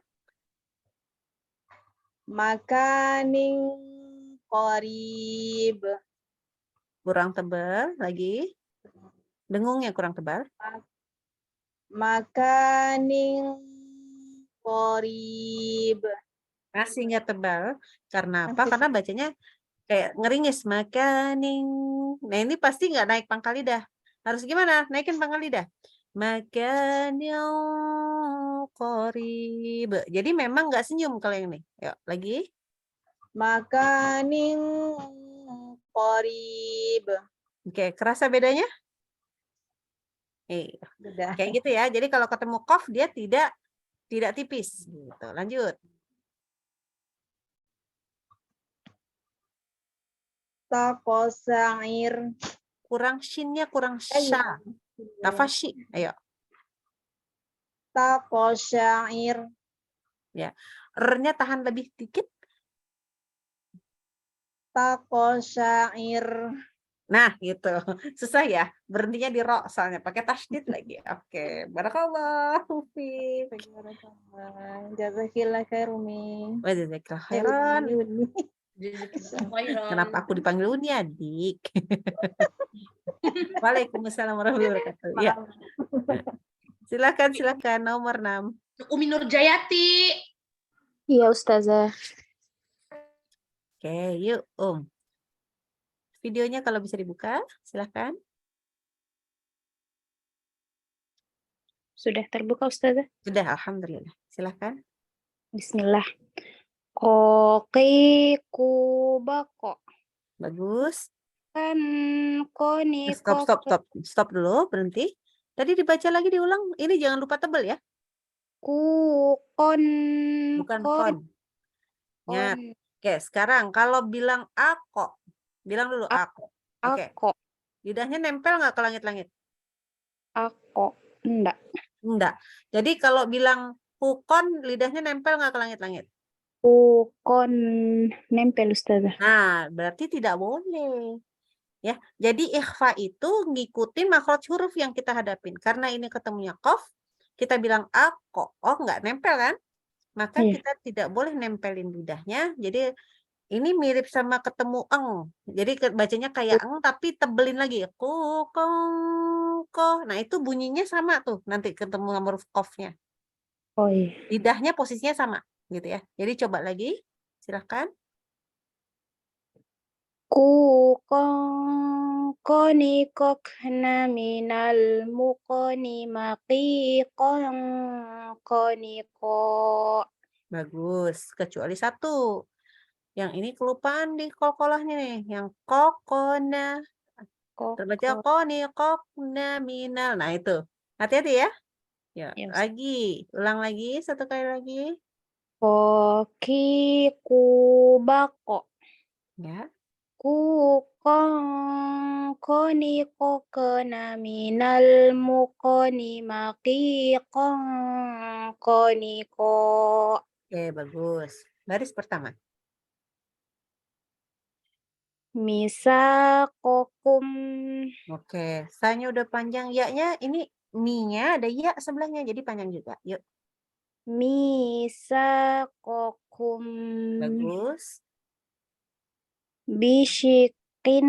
Makaning qarib. Kurang tebal lagi. Dengungnya kurang tebal. Makaning qarib. Masih nggak tebal. Karena apa? Karena bacanya kayak ngeringis. Makaning. Nah, ini pasti nggak naik pangkal lidah. Harus gimana? Naikin pangkal lidah. Makaning qarib. Jadi memang nggak senyum kalau yang ini. Yuk, lagi. Makaning qarib. Oke, kerasa bedanya? Udah. Kayak gitu ya. Jadi kalau ketemu qaf dia tidak tipis. Gitu. Lanjut. Taqosair. Kurang shinnya kurang sya. Tafashi. Ayo. Taqosair. R-nya tahan lebih dikit. Taqosair. Nah, gitu. Susah ya. Berhentinya di ro soalnya. Pakai tasydid lagi. Oke. Barakallah. Fiik. Jazakillah khair Umi. Wa jazakallahu khairan. Uni. Kenapa aku dipanggil Uni, adik? Waalaikumsalam warahmatullahi wabarakatuh. Ya. Silakan nomor 6. Umi Nurjayati. Iya, Ustazah. Oke, yuk, Videonya kalau bisa dibuka, silakan. Sudah terbuka, Ustazah? Sudah, alhamdulillah. Silakan. Bismillah. Koki kubako. Bagus. Kan koni Stop dulu, berhenti. Tadi dibaca lagi, diulang. Ini jangan lupa tebel ya. kon. Bukan kon. Ingat. Oke, sekarang kalau bilang ako, bilang dulu ako. Oke. Ako. Lidahnya nempel nggak ke langit-langit? Ako. Enggak. Enggak. Jadi kalau bilang hukon, lidahnya nempel nggak ke langit-langit? Kon nempel, Ustazah. Nah, berarti tidak boleh. Ya, jadi ikhfa itu ngikutin makhraj huruf yang kita hadapin. Karena ini ketemunya qaf, kita bilang ako. Oh, nggak nempel kan? Maka Iya. kita tidak boleh nempelin lidahnya. Jadi ini mirip sama ketemu eng. Jadi bacanya kayak eng tapi tebelin lagi. Ko. Nah, itu bunyinya sama tuh nanti ketemu sama huruf qafnya. Oh iya. Lidahnya posisinya sama gitu ya. Jadi coba lagi. Silahkan. Koni kokna minal mukoni maqiqon koni ko. Bagus. Kecuali satu. Yang ini kelupaan di kolkolahnya nih. Yang kokona. Terbaca koni kokna minal. Nah itu. Hati-hati ya. Ya, Yes. lagi. Ulang lagi. Satu kali lagi. Koki kubako. Ya. Koni kokna minal mukoni maqiqon koni ko. Oke, bagus. Baris pertama. Misa kokum. Oke, sa-nya udah panjang. Ya-nya ini mi-nya ada ya sebelahnya. Jadi panjang juga. Yuk. Misa kokum. Bagus. Bisyikil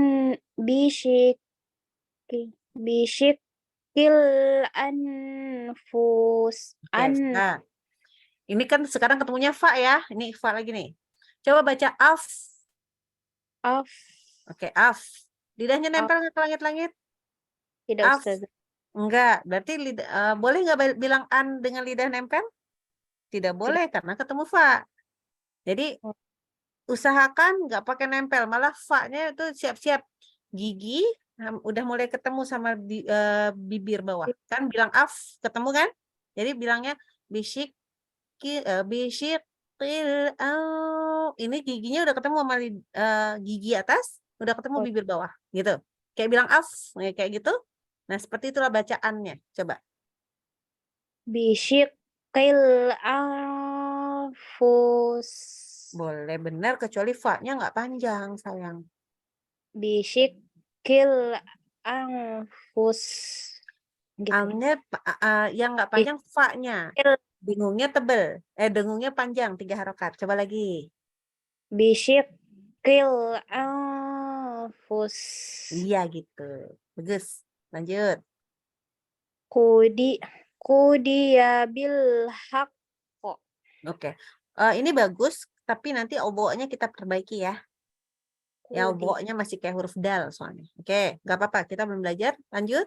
anfus. Oke, nah. Ini kan sekarang ketemunya fa ya. Ini fa lagi nih. Coba baca af. Af. Oke, af. Lidahnya nempel nggak ke langit-langit? Tidak, Af. Ustazah. Enggak. Berarti boleh nggak bilang an dengan lidah nempel? Tidak boleh karena ketemu fa. Jadi usahakan nggak pakai nempel, malah fa-nya itu siap-siap gigi udah mulai ketemu sama bibir bawah. Kan bilang af, ketemu kan? Jadi bilangnya bisyikil ini giginya udah ketemu sama gigi atas, udah ketemu bibir bawah, gitu. Kayak bilang af, kayak gitu. Nah, seperti itulah bacaannya. Coba. Bisyikil anfus. Boleh benar kecuali fa-nya nggak panjang, sayang. Bisyikil anfus. Gitu. Angnya yang nggak panjang fa-nya. Dengungnya tebel. Dengungnya panjang 3 harokat. Coba lagi. Bisyikil anfus. Iya gitu. Bagus. Lanjut. Kudiya bil haq. Oke. Ini bagus, tapi nanti oboknya kita perbaiki ya. Ya, oboknya masih kayak huruf dal soalnya. Oke, nggak apa-apa. Kita belum belajar. Lanjut.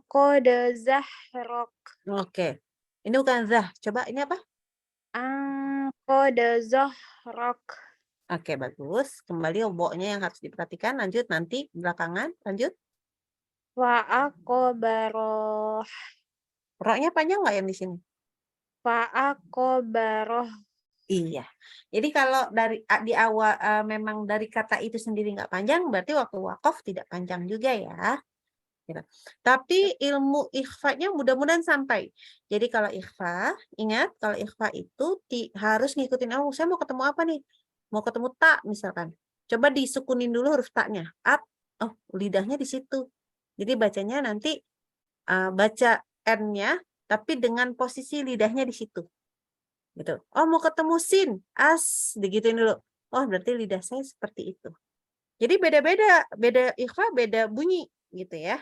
Qad zahrok. Oke. Ini bukan zah. Coba ini apa? Qad zahrok. Oke, bagus. Kembali oboknya yang harus diperhatikan. Lanjut nanti belakangan. Lanjut. Wa aqbaroh. Roknya panjang nggak yang di sini? Wa aqbaroh. Iya. Jadi kalau di awal memang dari kata itu sendiri nggak panjang, berarti waktu wakaf tidak panjang juga ya. Gitu. Tapi ilmu ikhfa-nya mudah-mudahan sampai. Jadi kalau ikhfa, ingat kalau ikhfa itu harus ngikutin, saya mau ketemu apa nih? Mau ketemu ta misalkan. Coba disukunin dulu huruf ta-nya. Lidahnya di situ. Jadi bacanya nanti baca n-nya tapi dengan posisi lidahnya di situ. Gitu. Mau ketemu sin, digituin dulu. Berarti lidah saya seperti itu. Jadi beda ikhfa, beda bunyi gitu ya.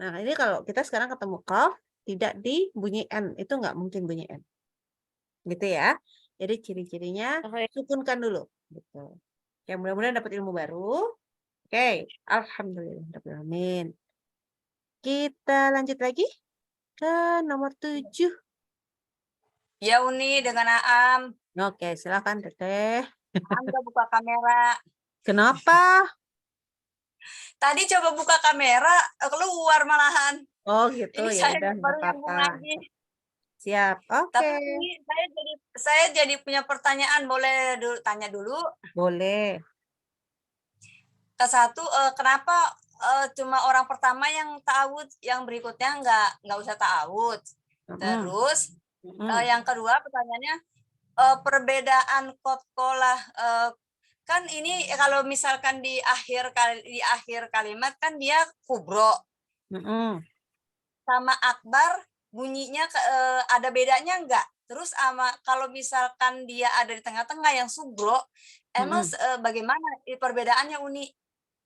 Nah, ini kalau kita sekarang ketemu qaf tidak dibunyi n, itu nggak mungkin bunyi n. Gitu ya. Jadi ciri-cirinya sukunkan dulu gitu. Ya, mudah-mudahan dapat ilmu baru. Oke, alhamdulillah. Amin. Kita lanjut lagi ke nomor 7. Ya Uni dengan Aam. Oke, silakan Teteh. Aam udah buka kamera. Kenapa? Tadi coba buka kamera, keluar malahan. Gitu. Ini Ya saya udah, baru nggak nyambung apa-apa. lagi. Siap. Oke. Tapi saya jadi punya pertanyaan, boleh tanya dulu? Boleh. Ke satu, kenapa cuma orang pertama yang ta'awud, yang berikutnya nggak usah ta'awud? Terus yang kedua pertanyaannya, perbedaan qotqolah, kan ini kalau misalkan di akhir kalimat kan dia kubro sama akbar bunyinya ada bedanya enggak? Terus kalau misalkan dia ada di tengah-tengah yang sugro, emang bagaimana perbedaannya Uni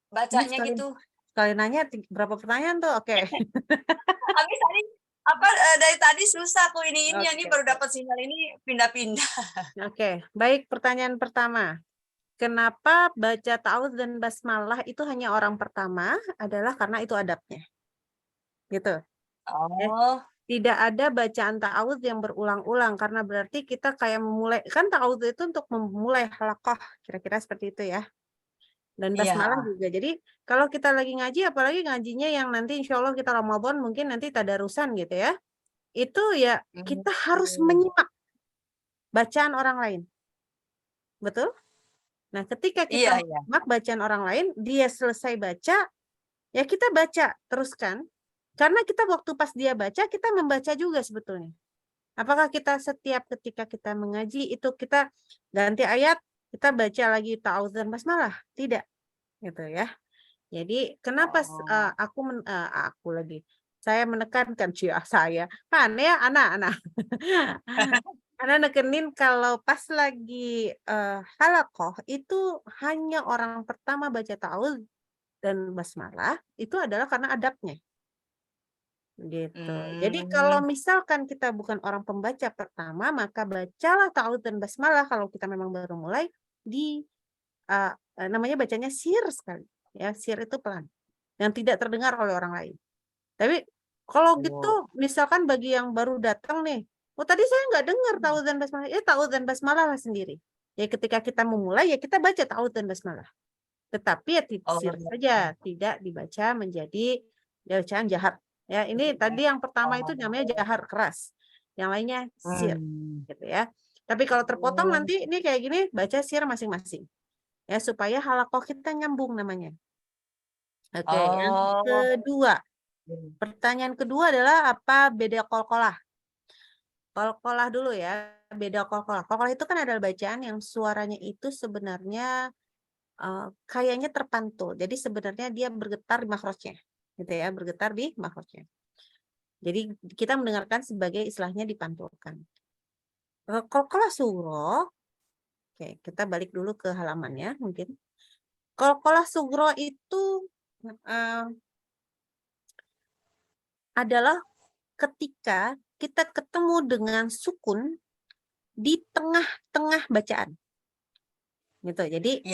bacanya gitu? Sekali nanya berapa pertanyaan tuh? Oke. Habis tadi dari tadi susah tuh ini baru dapat sinyal ini pindah-pindah. Oke, baik, pertanyaan pertama. Kenapa baca ta'awudz dan basmalah itu hanya orang pertama? Adalah karena itu adabnya. Gitu. Tidak ada bacaan ta'awudz yang berulang-ulang karena berarti kita kayak memulai, kan ta'awudz itu untuk memulai halaqah, kira-kira seperti itu ya. Dan basmalah juga. Jadi kalau kita lagi ngaji, apalagi ngajinya yang nanti insya Allah kita Ramadan mungkin nanti tadarusan gitu ya. Itu ya kita harus menyimak bacaan orang lain. Betul? Nah, ketika kita menyimak bacaan orang lain, dia selesai baca, ya kita baca teruskan. Karena kita waktu pas dia baca, kita membaca juga sebetulnya. Apakah kita setiap ketika kita mengaji itu kita ganti ayat, kita baca lagi ta'awudz dan basmalah? Tidak. Gitu ya. Jadi kenapa aku lagi saya menekankan saya kan ya anak-anak anak nekenin kalau pas lagi halaqah itu hanya orang pertama baca ta'awudz dan basmalah itu adalah karena adabnya. Gitu. Jadi kalau misalkan kita bukan orang pembaca pertama, maka bacalah ta'awudz dan basmalah kalau kita memang baru mulai namanya bacanya sir sekali. Ya, sir itu pelan. Yang tidak terdengar oleh orang lain. Tapi kalau gitu misalkan bagi yang baru datang nih, Oh tadi saya nggak dengar ta'awudz dan basmalah. Ya ta'awudz dan basmalah lah sendiri. Ya ketika kita memulai ya kita baca ta'awudz dan basmalah. Tetapi ya sir saja, tidak dibaca menjadi bacaan jahar. Ya ini tadi yang pertama itu namanya jahar keras. Yang lainnya sir gitu ya. Tapi kalau terpotong nanti ini kayak gini baca sir masing-masing. Ya supaya halakoh kita nyambung namanya. Oke, yang kedua. Pertanyaan kedua adalah apa beda qalqalah? Qalqalah dulu ya, beda qalqalah. Qalqalah itu kan adalah bacaan yang suaranya itu sebenarnya kayaknya terpantul. Jadi sebenarnya dia bergetar di makhrajnya. Gitu ya, bergetar di makhrajnya. Jadi kita mendengarkan sebagai istilahnya dipantulkan. Qalqalah sugro. Oke, kita balik dulu ke halamannya mungkin. Qalqalah sugro itu adalah ketika kita ketemu dengan sukun di tengah-tengah bacaan. Gitu. Jadi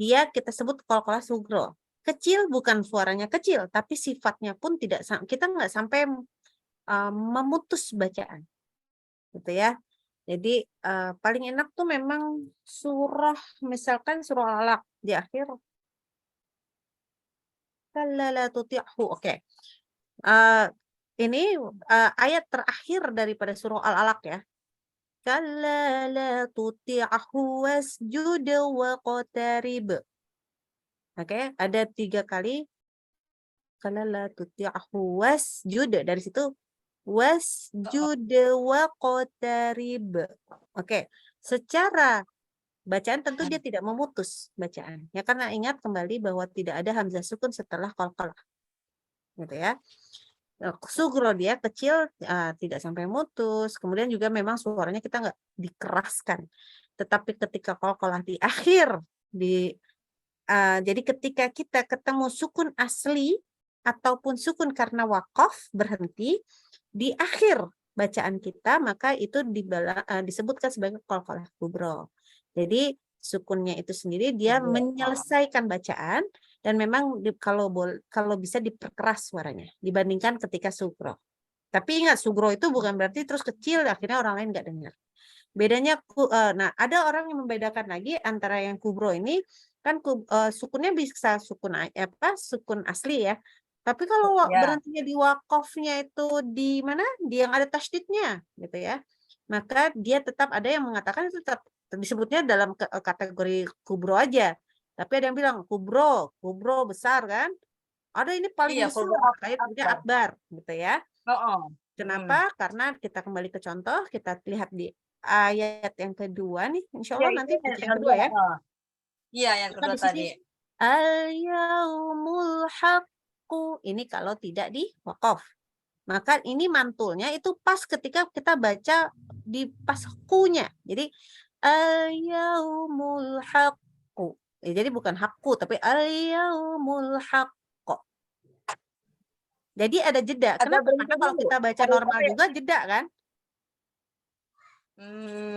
dia kita sebut qalqalah sugro. Kecil bukan suaranya kecil, tapi sifatnya pun tidak, kita nggak sampai memutus bacaan. Gitu ya. Jadi paling enak tuh memang surah, misalkan surah Al-Alaq di akhir. Kalla la tuti'hu. Oke. Ini ayat terakhir daripada surah Al-Alaq ya. Kalla la tuti'hu wasjud waqtarib. Oke, ada 3 kali. Kalla la tuti'hu wasjud. Dari situ wasjud waqtarib. Oke, secara bacaan tentu dia tidak memutus bacaan. Ya karena ingat kembali bahwa tidak ada hamzah sukun setelah qalqalah. Gitu ya. Sugro dia kecil tidak sampai mutus, kemudian juga memang suaranya kita nggak dikeraskan, tetapi ketika qalqalah di akhir jadi ketika kita ketemu sukun asli ataupun sukun karena wakaf berhenti di akhir bacaan kita, maka itu disebutkan sebagai qalqalah kubro. Jadi sukunnya itu sendiri dia menyelesaikan bacaan. Dan memang kalau bisa diperkeras suaranya dibandingkan ketika sugro. Tapi ingat sugro itu bukan berarti terus kecil akhirnya orang lain nggak dengar. Bedanya, nah ada orang yang membedakan lagi antara yang kubro ini kan sukunnya bisa sukun asli ya. Tapi kalau berhentinya di wakofnya itu di mana? Di yang ada tasydidnya gitu ya. Maka dia tetap ada yang mengatakan itu tetap disebutnya dalam kategori kubro aja. Tapi ada yang bilang kubro besar kan? Ada ini paling besar, kayaknya akbar gitu ya. Kenapa? Karena kita kembali ke contoh, kita lihat di ayat yang kedua nih. Insya Allah nanti yang kedua ya. Iya, yang kedua tadi. Al-yaumul haqqu. Ini kalau tidak di waqaf. Maka ini mantulnya itu pas ketika kita baca di pas kunya. Jadi al-yaumul haqqu. Jadi bukan hakku, tapi al-yaumul haqqo. Jadi ada jeda. Kenapa? Karena kalau kita baca normal juga jeda kan?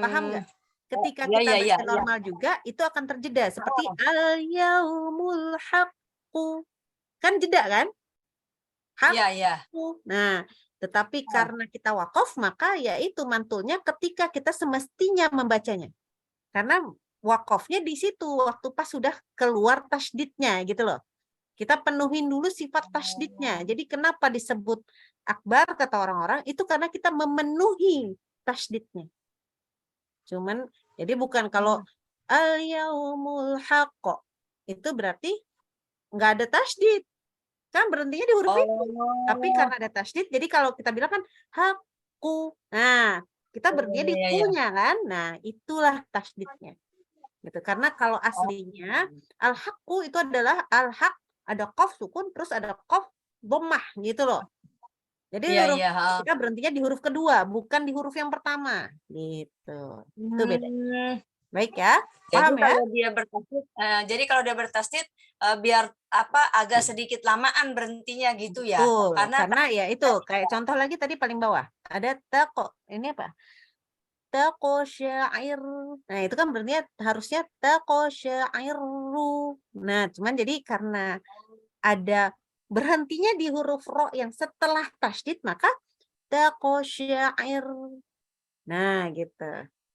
Paham nggak? Ketika kita baca normal juga, itu akan terjeda. Seperti al-yaumul haqqu. Kan jeda kan? Hakku. Nah, tetapi karena kita wakaf, maka ya itu mantulnya ketika kita semestinya membacanya. Karena wakofnya di situ waktu pas sudah keluar tasydidnya gitu loh. Kita penuhin dulu sifat tasydidnya. Jadi kenapa disebut akbar kata orang-orang itu karena kita memenuhi tasydidnya. Cuman jadi bukan kalau al-yaumul haqqo itu berarti nggak ada tasydid. Kan berhentinya di huruf itu. Tapi karena ada tasydid jadi kalau kita bilang kan haqqu. Nah, kita berhentinya di ku-nya kan. Nah, itulah tasydidnya. Gitu. Karena kalau aslinya al-haqqu itu adalah al-haq, ada qaf sukun terus ada qaf dhammah gitu loh. Jadi kita berhentinya di huruf kedua, bukan di huruf yang pertama gitu. Itu beda. Baik ya. Paham ya? Jadi kalau dia bertasydid biar agak sedikit lamaan berhentinya gitu ya. Karena ya itu kayak contoh lagi tadi paling bawah. Ada ini apa? Taqosyair. Nah, itu kan berarti harusnya taqosyairu. Nah, cuman jadi karena ada berhentinya di huruf ro yang setelah tasydid, maka taqosyair Nah, gitu.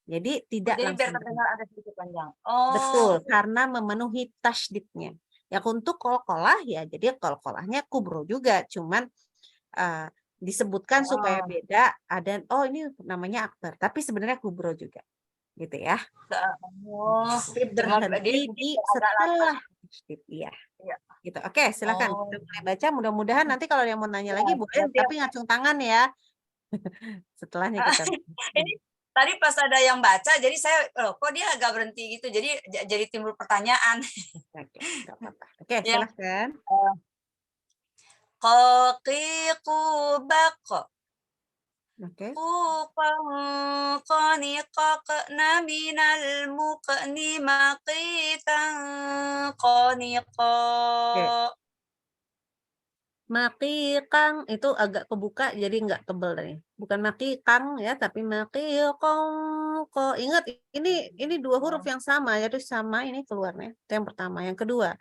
Jadi Oh, tidak jadi biar langsung terdengar ada sedikit panjang. betul, Oh, karena memenuhi tasydidnya. Ya untuk qalqalah ya, jadi qalqalahnya kubro juga, cuman eh, disebutkan supaya oh, beda. Ada, oh ini namanya akbar, tapi sebenarnya kubro juga, gitu ya. oh, Tapi cuma dia berhenti mungkin di agak lama. setelah tasydid, iya. Iya. Gitu. Oke, silakan Oh, kita mulai baca. Mudah-mudahan nanti kalau yang mau nanya ya, lagi boleh, nanti tapi ngacung tangan ya. Setelahnya kita. ini tadi pas ada yang baca, jadi saya, kok dia agak berhenti gitu, jadi jadi timbul pertanyaan. Oke, nggak apa-apa. Oke, Ya, silahkan. qaqiqu baqa. Oke. Qani qaqna minal muqni maqitan qaniqa. Oke. Makikang itu agak kebuka jadi nggak tebel tadi. Bukan makikang ya, tapi makikong. Kok ingat ini dua huruf yang sama, yaitu sama ini keluarnya. Itu yang pertama. Yang kedua,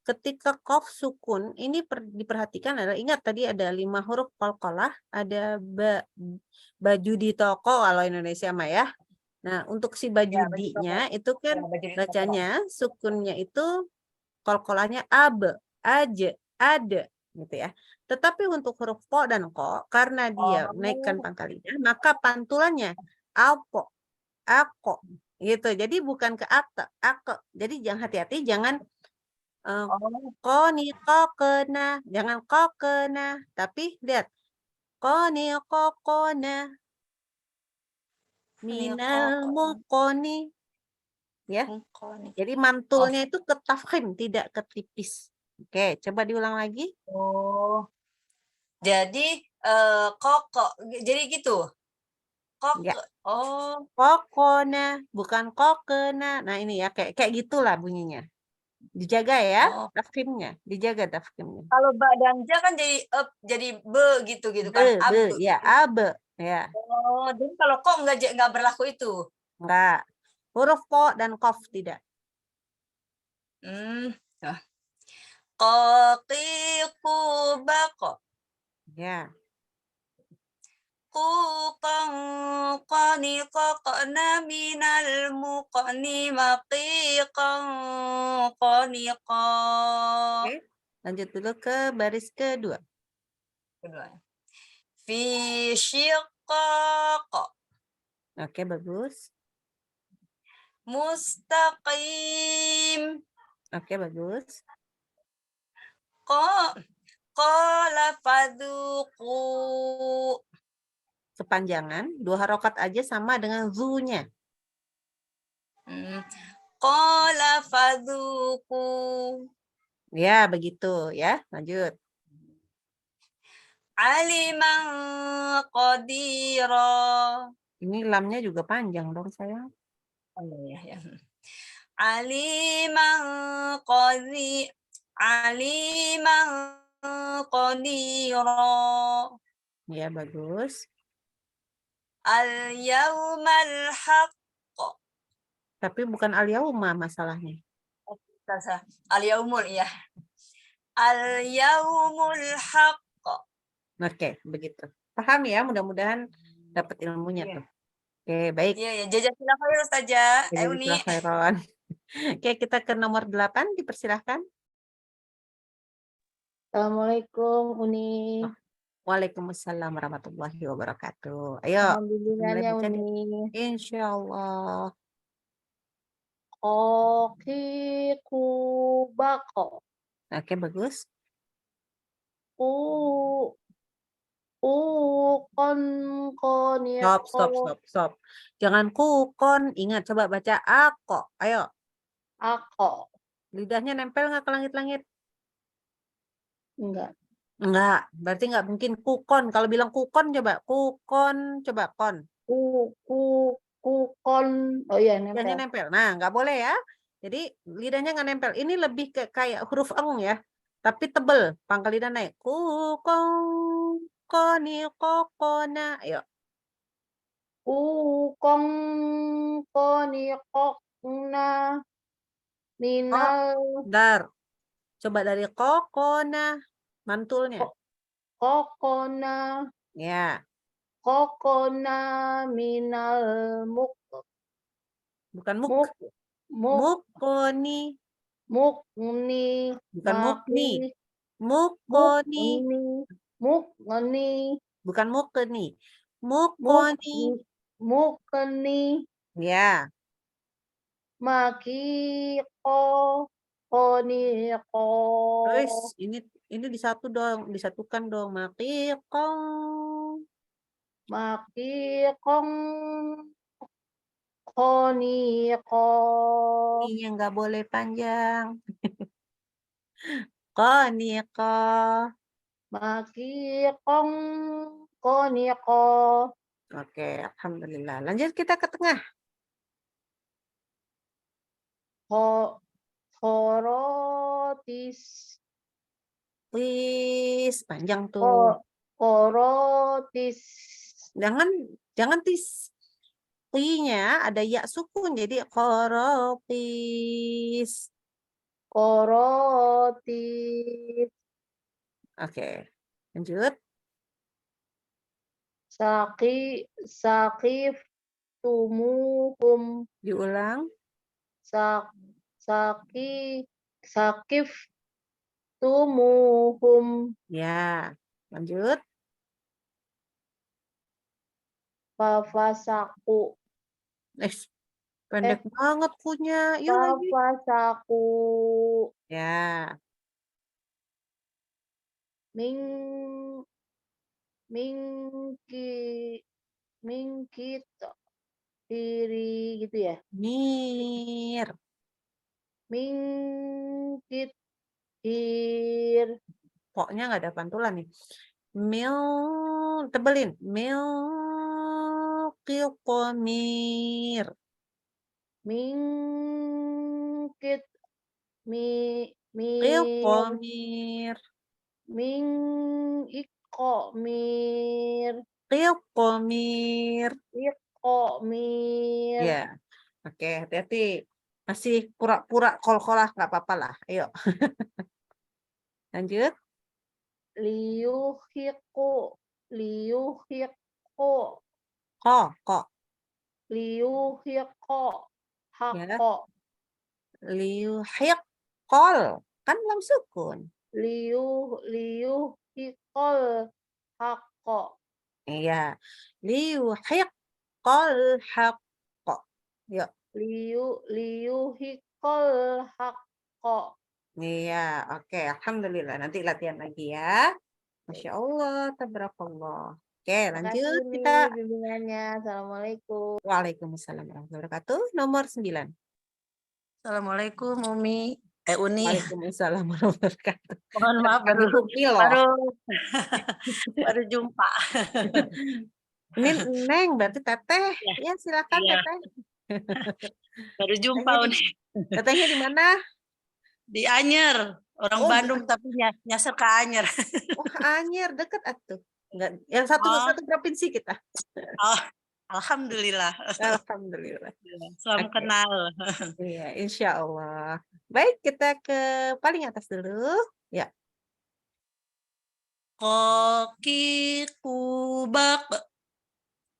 ketika qaf sukun ini diperhatikan adalah ingat tadi ada 5 huruf qalqalah, ada baju di toko kalau Indonesia mah ya. Nah, untuk si Ya, baju bajudinya toko. itu kan Ya, baju di toko. bacanya sukunnya itu qalqalahnya aja, ada gitu ya. Tetapi untuk huruf ko dan ko karena dia naikkan Oh, pangkal lidah, maka pantulannya alpo, ako gitu. Jadi bukan ke ake. Jadi jangan hati-hati, jangan oh, koni ko kena, jangan ko kena, tapi lihat koni ko kona minal mukoni ya. qani. Jadi Oh, mantulnya itu ke tafkhim, tidak ke tipis. Oke, coba diulang lagi. oh. Jadi koko, jadi gitu. Ya, Koko. Oh, kokona, bukan kokena. Nah, ini ya kayak gitulah bunyinya. Dijaga ya, oh. tafkhimnya, dijaga tafkhimnya. Kalau badanja kan jadi be gitu kan, abe. Ya, abe, ya, Oh, jadi kalau kok nggak berlaku itu. enggak. Huruf ko dan kof tidak. Hmm. Qaqiqu baqa. Ya, Quqan qaniqaqna minal muqni maqiqan qaniqa. oke. Lanjut dulu ke baris kedua. Kedua. Fi syiqqaq. Oke, bagus. Mustaqim. Oke, bagus. Qala fadhuqu. Sepanjangan, 2 harokat aja sama dengan zu-nya. Qala fadhuqu. Ya, begitu ya. Lanjut. Aliman qadira. Ini lamnya juga panjang dong, sayang. Oh iya ya. Aliman qadira. Ya, bagus. Al-yaumal haqq. Tapi bukan al-yauma masalahnya. Al-yaumul ya. Al-yaumul haqq. Oke, begitu. Paham ya? Mudah-mudahan dapat ilmunya Iya. tuh. Oke, baik. Iya ya, jazakallahu khair Ustazah. Uni. Jazakallahu khairan. Oke, kita ke nomor 8, dipersilahkan. Assalamualaikum Uni. Waalaikumsalam warahmatullahi wabarakatuh. Ayo, mulai Alhamdulillahnya baca deh. Uni. Insyaallah. Qaqiqu baqa. Oke, bagus. Kon Stop. Jangan kukon. Ingat, coba baca ako. Ayo, ako. lidahnya nempel nggak ke langit-langit? Enggak. Enggak, berarti nggak mungkin kukon. Kalau bilang kukon, coba kukon, coba kon. Kon. Oh iya, Lidahnya nempel. nempel. Nah, nggak boleh ya. Jadi lidahnya nggak nempel. Ini lebih ke kayak huruf eng ya, tapi tebel. Pangkal lidah naik. Kukong, koni, kokona. Ayo. Koni kokna. Minal Dar. Coba dari kokona. Mantulnya. kokona. Ya. kokona minal muk Bukan muk. muk muk Mukoni. mukni Bukan mukni. maki Mukoni. mukni Bukan mukni. Mukoni. mukni Ya. maki koni Guys, ini disatu dong, disatukan dong. Maqiqong. maki kong koni Ini nggak boleh panjang. Qaniqa. maki kong koni Oke, alhamdulillah. Lanjut kita ke tengah. korotis Tis, panjang tuh. korotis Jangan tis. Nya ada ya sukun jadi korotis. korotis Oke. Lanjut. sakif tumuhum Diulang. sakif tumuhum Ya. Lanjut. fafasaku Pendek banget kunya. Yuk lagi. fafasaku Ya. mingkit diri gitu ya. Mir. Mingkit Pokoknya nggak ada pantulan nih. Tebelin. Qamir. mingkit Qamir. iqomir Qamir. iqomir Ya. Oke, hati-hati. Masih pura-pura kol-kolah nggak apa-apa lah. Ayo. Lanjut. liyuhiqu Kok. liyuhiqo haqqo Liyuhiqqol. Kan lam sukun. liyuhiqol haqqo Iya. Liyuhiqqol haqqo. Yuk. liyuhiqol haqqo. Iya, oke. Alhamdulillah. Nanti latihan lagi ya. Masya Allah, tabarakallah. Oke, lanjut Makasih kita. nih bimbingannya. Assalamualaikum. Waalaikumsalam warahmatullahi wabarakatuh. Nomor 9. Assalamualaikum Umi. Uni. Waalaikumsalam warahmatullahi wabarakatuh. Mohon maaf baru baru jumpa. Ini Neng, berarti Teteh. Ya, silakan Iya. Teteh. Baru jumpa Uni. Tetehnya di mana? Di Anyer. Orang Bandung tapi nyasar ke Anyer. Oh, Anyer deket atuh. Enggak, yang satu provinsi kita. Oh, alhamdulillah. Alhamdulillah. Salam kenal. Iya, insya Allah. Baik, kita ke paling atas dulu. Ya. Koki kubak.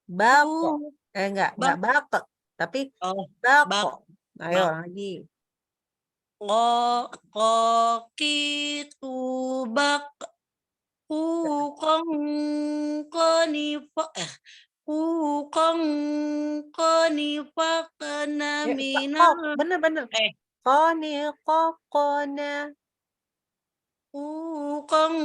Bako. Enggak bako. Tapi bako. Ayo lagi. Koki kubak. Kukong konifa kena minal. Bener. Kokona. Kukong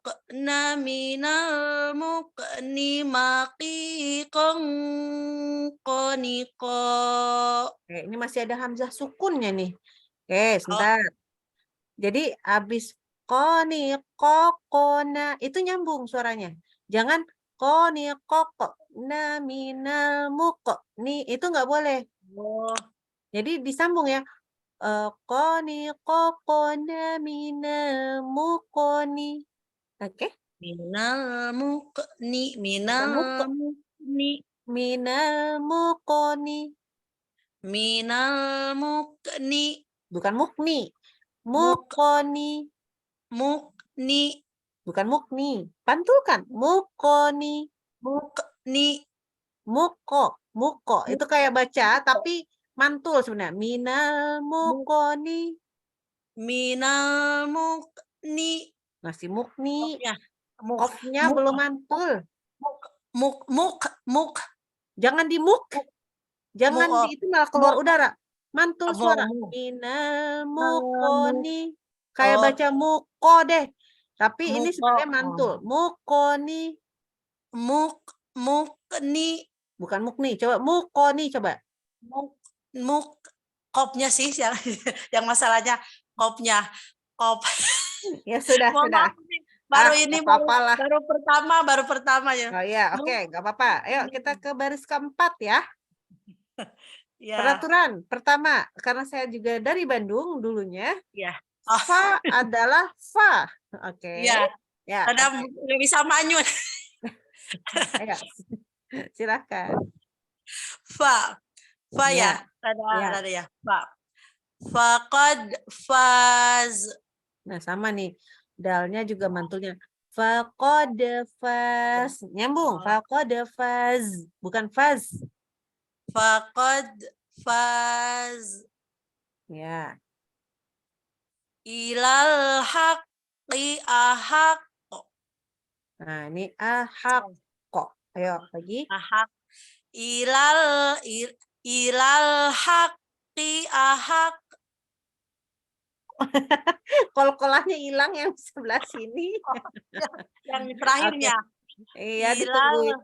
kena minal mukni maki kong koniko. Oke, ini masih ada hamzah sukunnya nih. Oke, sebentar. Jadi habis koni kokona itu nyambung suaranya. Jangan koni kokona minal mukni itu nggak boleh. Jadi disambung ya. Koni kokona minal mukni. Oke? Minal mukni bukan mukni. Mukoni. Bukan mukni. Pantulkan. Mukoni. Mukni. Muko. Itu kayak baca tapi mantul sebenarnya. Minal mukoni. Minal mukni. Masih mukni. Qofnya. Qofnya belum mantul. Muk. Jangan di muk. Jangan Mu- di itu malah keluar udara. Mantul suara. Mu. Minal mukoni. Kayak Oh. baca muko deh. Tapi ini Muko. sebenarnya mantul. Mukoni. Mukni. Bukan mukni. Coba mukoni coba. Muk. Kopnya sih yang masalahnya kopnya. Kop. Ya sudah, Mohon sudah. maaf nih, baru Ah, ini nggak apa-apa lah. baru pertama ya. Oh iya, oke, nggak apa-apa. Ayo kita ke baris keempat ya. Ya. Peraturan pertama, karena saya juga dari Bandung dulunya. Ya. Oh. Fa adalah fa. Oke. Ya. Ya. Ada nggak bisa manyun. Ayo. Silakan. Fa. Fa ya. Ya. Ada ya. Fa. Faqad faz. Nah, sama nih. Dalnya juga mantulnya. Faqad faz. Nyambung. Faqad faz. Bukan faz. Faqad faz. Ya. Ilal haqqi ahaq. Nah, ini ahaq. Ayo lagi. Ahaq. Ilal haqqi ahaq. Kol-kolannya hilang yang sebelah sini. Yang terakhirnya. Iya, ditungguin.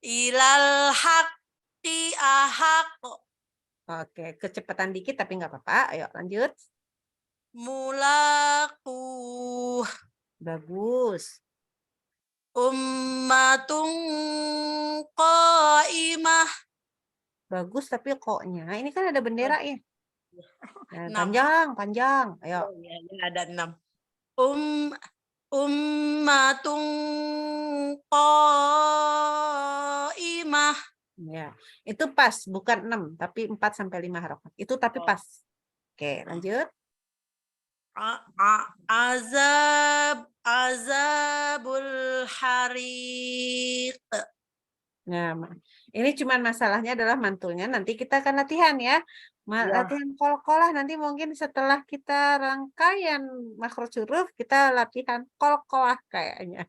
Ilal haqqi ahaq. Oke, kecepatan dikit tapi nggak apa-apa. Ayo lanjut. Mulaku. Bagus. Ummatun qaimah. Bagus tapi koknya. Ini kan ada bendera ya. Nah, 6. panjang. Ayo. Oh, ya, ada 6. Ummatun qaimah. Ya, itu pas, bukan 6, tapi 4 sampai 5 harokat. Itu tapi pas. Oke, lanjut. Azabul hariq. Nah, ini cuman masalahnya adalah mantulnya. Nanti kita akan latihan ya. Latihan kol-kolah nanti mungkin setelah kita rangkaian makhraj huruf kita latihan kol-kolah kayaknya.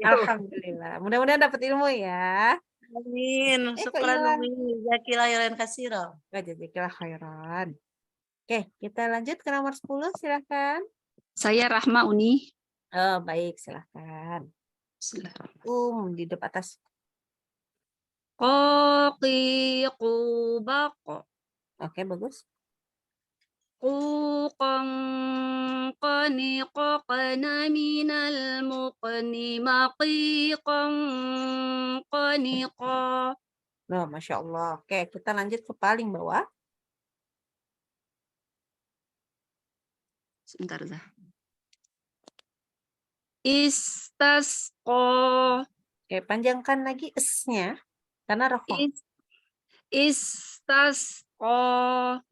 Alhamdulillah. Mudah-mudahan dapat ilmu ya. Amin. kok Syukran hilang? Umi. Jazakallahu khairan katsira. Jazakallahu khairan. Oke, kita lanjut ke nomor 10, silakan. Saya Rahma Uni. Oh, baik, silakan. Di depan atas. Qaqiqubaq. Oke, bagus. Quqan qaniqaqna minal muqni maqiqan qaniqa. Nah, Masya Allah. Oke, kita lanjut ke paling bawah. Sebentar, Zah. Istasqa. Oke, panjangkan lagi S-nya karena rafah. Istasqa.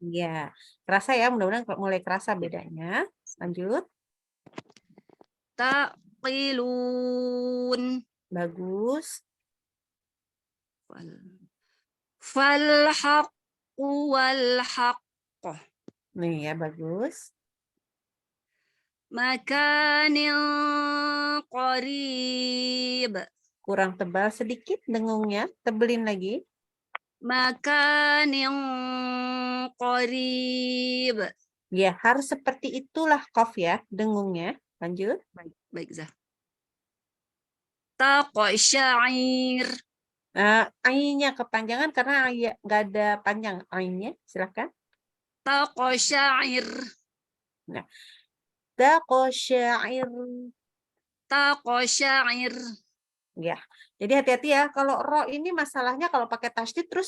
Ya, kerasa ya, mudah-mudahan mulai kerasa bedanya. Lanjut. Taqilun. Bagus. Falhaqqu walhaqq. Nih ya, bagus. Makanin qarib. Kurang tebal sedikit dengungnya, tebelin lagi. Makanin qarib. Ya, harus seperti itulah qaf ya, dengungnya. Lanjut. Baik, Zah. Taqsyair. Ainnya kepanjangan karena nggak ada panjang ainnya. Silakan. Taqsyair. Nah, taqsyair. Taqsyair. Ya, jadi hati-hati ya. Kalau ro ini masalahnya kalau pakai tasydid terus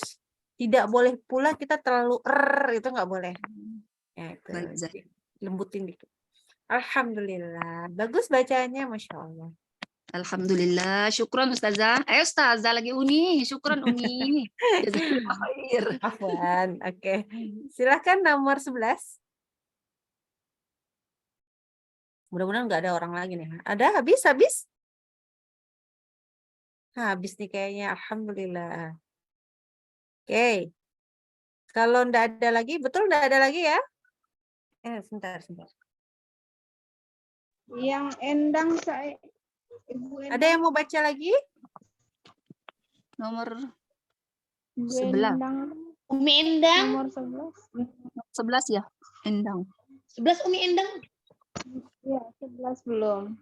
tidak boleh pula kita terlalu itu nggak boleh. Ya, itu. Baik, Lembutin dikit. Alhamdulillah. Bagus bacanya, Masya Allah. Alhamdulillah. Syukran Ustazah. Ustazah lagi Uni. Syukran Uni. Jazakallah khair. Afwan. Oke. Silakan nomor 11. Mudah-mudahan nggak ada orang lagi nih. Ada habis? Habis nih kayaknya. Alhamdulillah. Oke. Kalau nggak ada lagi, betul nggak ada lagi ya? Sebentar. Yang Endang saya Ibu Endang. Ada yang mau baca lagi? Nomor Ibu 11. Endang. Umi Endang. Nomor 11. 11 ya, Endang. 11 Umi Endang. Ya, 11 belum.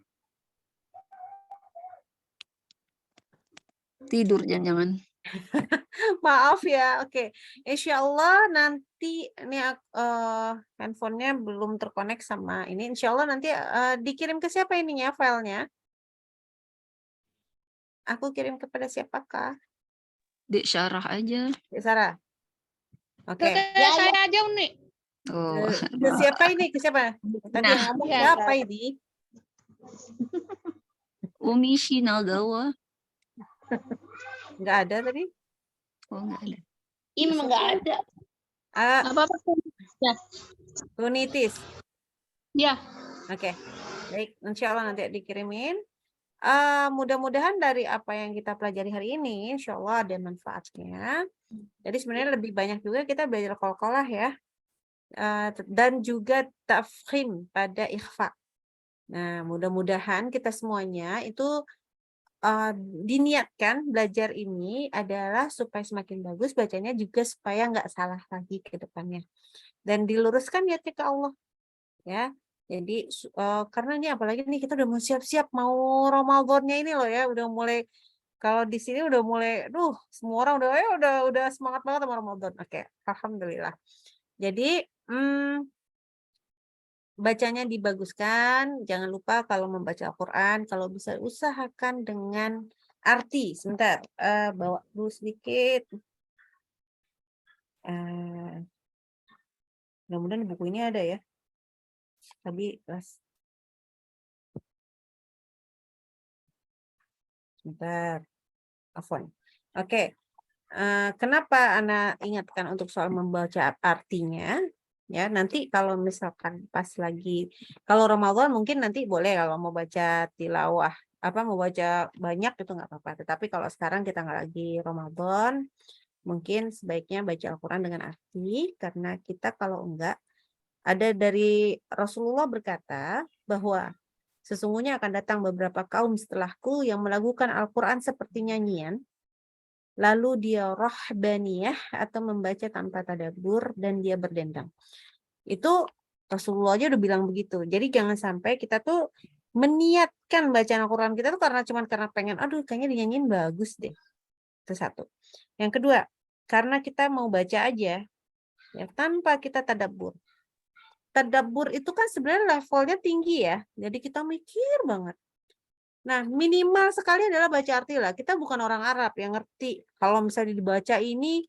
Tidur jangan-jangan. Maaf ya, oke. Insya Allah nanti ini handphonenya belum terkonek sama ini. Insya Allah nanti dikirim ke siapa ininya filenya? Aku kirim kepada siapakah? Dek Syarah aja. Dek Sarah. Oke. Saya aja Uni. Oh, Ke siapa ini? Ke siapa? Tadi yang ngomong siapa ini? Umi Shinagawa. Nggak ada tadi? Oh, enggak ada. Im nggak ada. Apa-apa. Ya. Runitis. Ya. Oke. Baik, insya Allah nanti dikirimin. Mudah-mudahan dari apa yang kita pelajari hari ini, insya Allah ada manfaatnya. Jadi sebenarnya lebih banyak juga kita belajar qalqalah ya. Dan juga tafkhim pada ikhfa. Nah, mudah-mudahan kita semuanya itu diniatkan belajar ini adalah supaya semakin bagus bacanya, juga supaya nggak salah lagi ke depannya. Dan diluruskan niatnya ke Allah. Ya. Jadi karena ini apalagi nih kita udah mau siap-siap mau Ramadannya ini loh ya, udah mulai, kalau di sini udah mulai, semua orang udah semangat banget sama Ramadan. Oke, alhamdulillah. Jadi bacanya dibaguskan, jangan lupa kalau membaca Al-Quran, kalau bisa usahakan dengan arti. Sebentar, bawa dulu sedikit. Mudah-mudahan buku ini ada ya. Tadi sebentar, afwan. Oke. Kenapa Ana ingatkan untuk soal membaca artinya? Ya, nanti kalau misalkan pas lagi, kalau Ramadan mungkin nanti boleh kalau mau baca tilawah, mau baca banyak itu nggak apa-apa. Tetapi kalau sekarang kita nggak lagi Ramadan, mungkin sebaiknya baca Al-Quran dengan arti, karena kita kalau enggak, ada dari Rasulullah berkata bahwa sesungguhnya akan datang beberapa kaum setelahku yang melakukan Al-Quran seperti nyanyian, lalu dia rahbaniyah atau membaca tanpa tadabbur dan dia berdendang. Itu Rasulullah aja udah bilang begitu. Jadi jangan sampai kita tuh meniatkan bacaan Al-Quran kita tuh karena pengen, kayaknya dinyanyiin bagus deh. Itu satu. Yang kedua, karena kita mau baca aja ya tanpa kita tadabbur. Tadabbur itu kan sebenarnya levelnya tinggi ya. Jadi kita mikir banget. Nah, minimal sekali adalah baca arti lah. Kita bukan orang Arab yang ngerti. Kalau misalnya dibaca ini,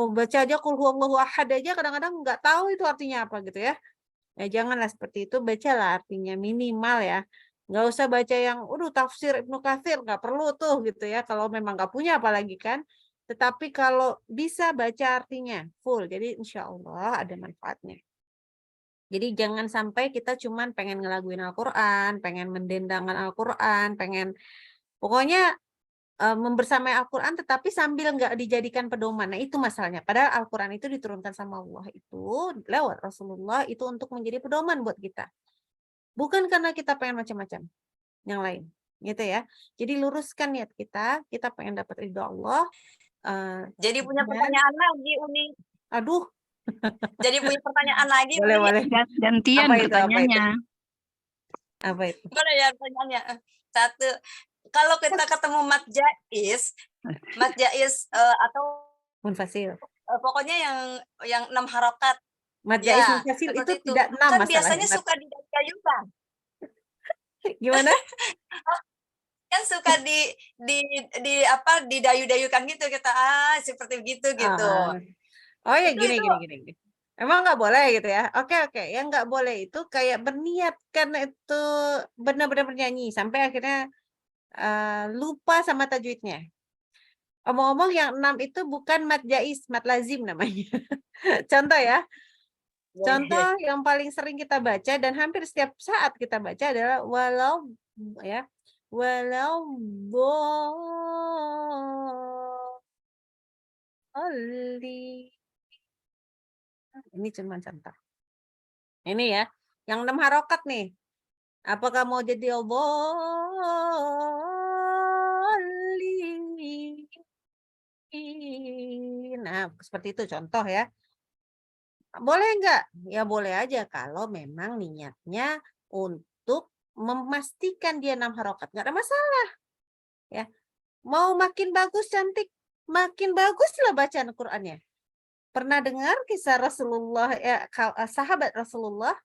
baca aja qul huwallahu ahad aja kadang-kadang nggak tahu itu artinya apa gitu ya. Ya janganlah seperti itu, bacalah artinya minimal ya. Nggak usah baca yang, tafsir Ibnu Katsir, nggak perlu tuh gitu ya. Kalau memang nggak punya apalagi kan. Tetapi kalau bisa baca artinya full, jadi insya Allah ada manfaatnya. Jadi jangan sampai kita cuman pengen ngelaguin Al-Quran, pengen mendendangkan Al-Quran, pokoknya membersamai Al-Quran tetapi sambil nggak dijadikan pedoman. Nah itu masalahnya. Padahal Al-Quran itu diturunkan sama Allah itu lewat Rasulullah itu untuk menjadi pedoman buat kita. Bukan karena kita pengen macam-macam yang lain. Gitu ya. Jadi luruskan niat kita pengen dapat ridho Allah. Jadi punya pertanyaan lagi, Uni. Aduh. Jadi punya pertanyaan lagi. Boleh. Gantian pertanyaannya. Apa itu? Boleh ya pertanyaannya. Satu, kalau kita ketemu mat jais atau munfasil. Pokoknya yang 6 harokat. Mat jais munfasil itu tidak 6 kan biasanya suka didayukan. Gimana? Kan suka didayu-dayukan gitu kita seperti begitu gitu. Oh ya gini. Emang nggak boleh gitu ya? Oke. Yang nggak boleh itu kayak berniat karena itu benar-benar bernyanyi sampai akhirnya lupa sama tajwidnya. Omong-omong yang 6 itu bukan mat jais, mat lazim namanya. Contoh ya. Contoh yang paling sering kita baca dan hampir setiap saat kita baca adalah walau ya. Walau boleh. Ini cuma contoh. Ini ya, yang 6 harokat nih. Apakah mau jadi boleh? Nah, seperti itu contoh ya. Boleh enggak? Ya boleh aja kalau memang niatnya untuk memastikan dia 6 harokat. Enggak ada masalah. Ya. Mau makin bagus, cantik, makin baguslah bacaan Qur'annya. Pernah dengar kisah Rasulullah, sahabat Rasulullah,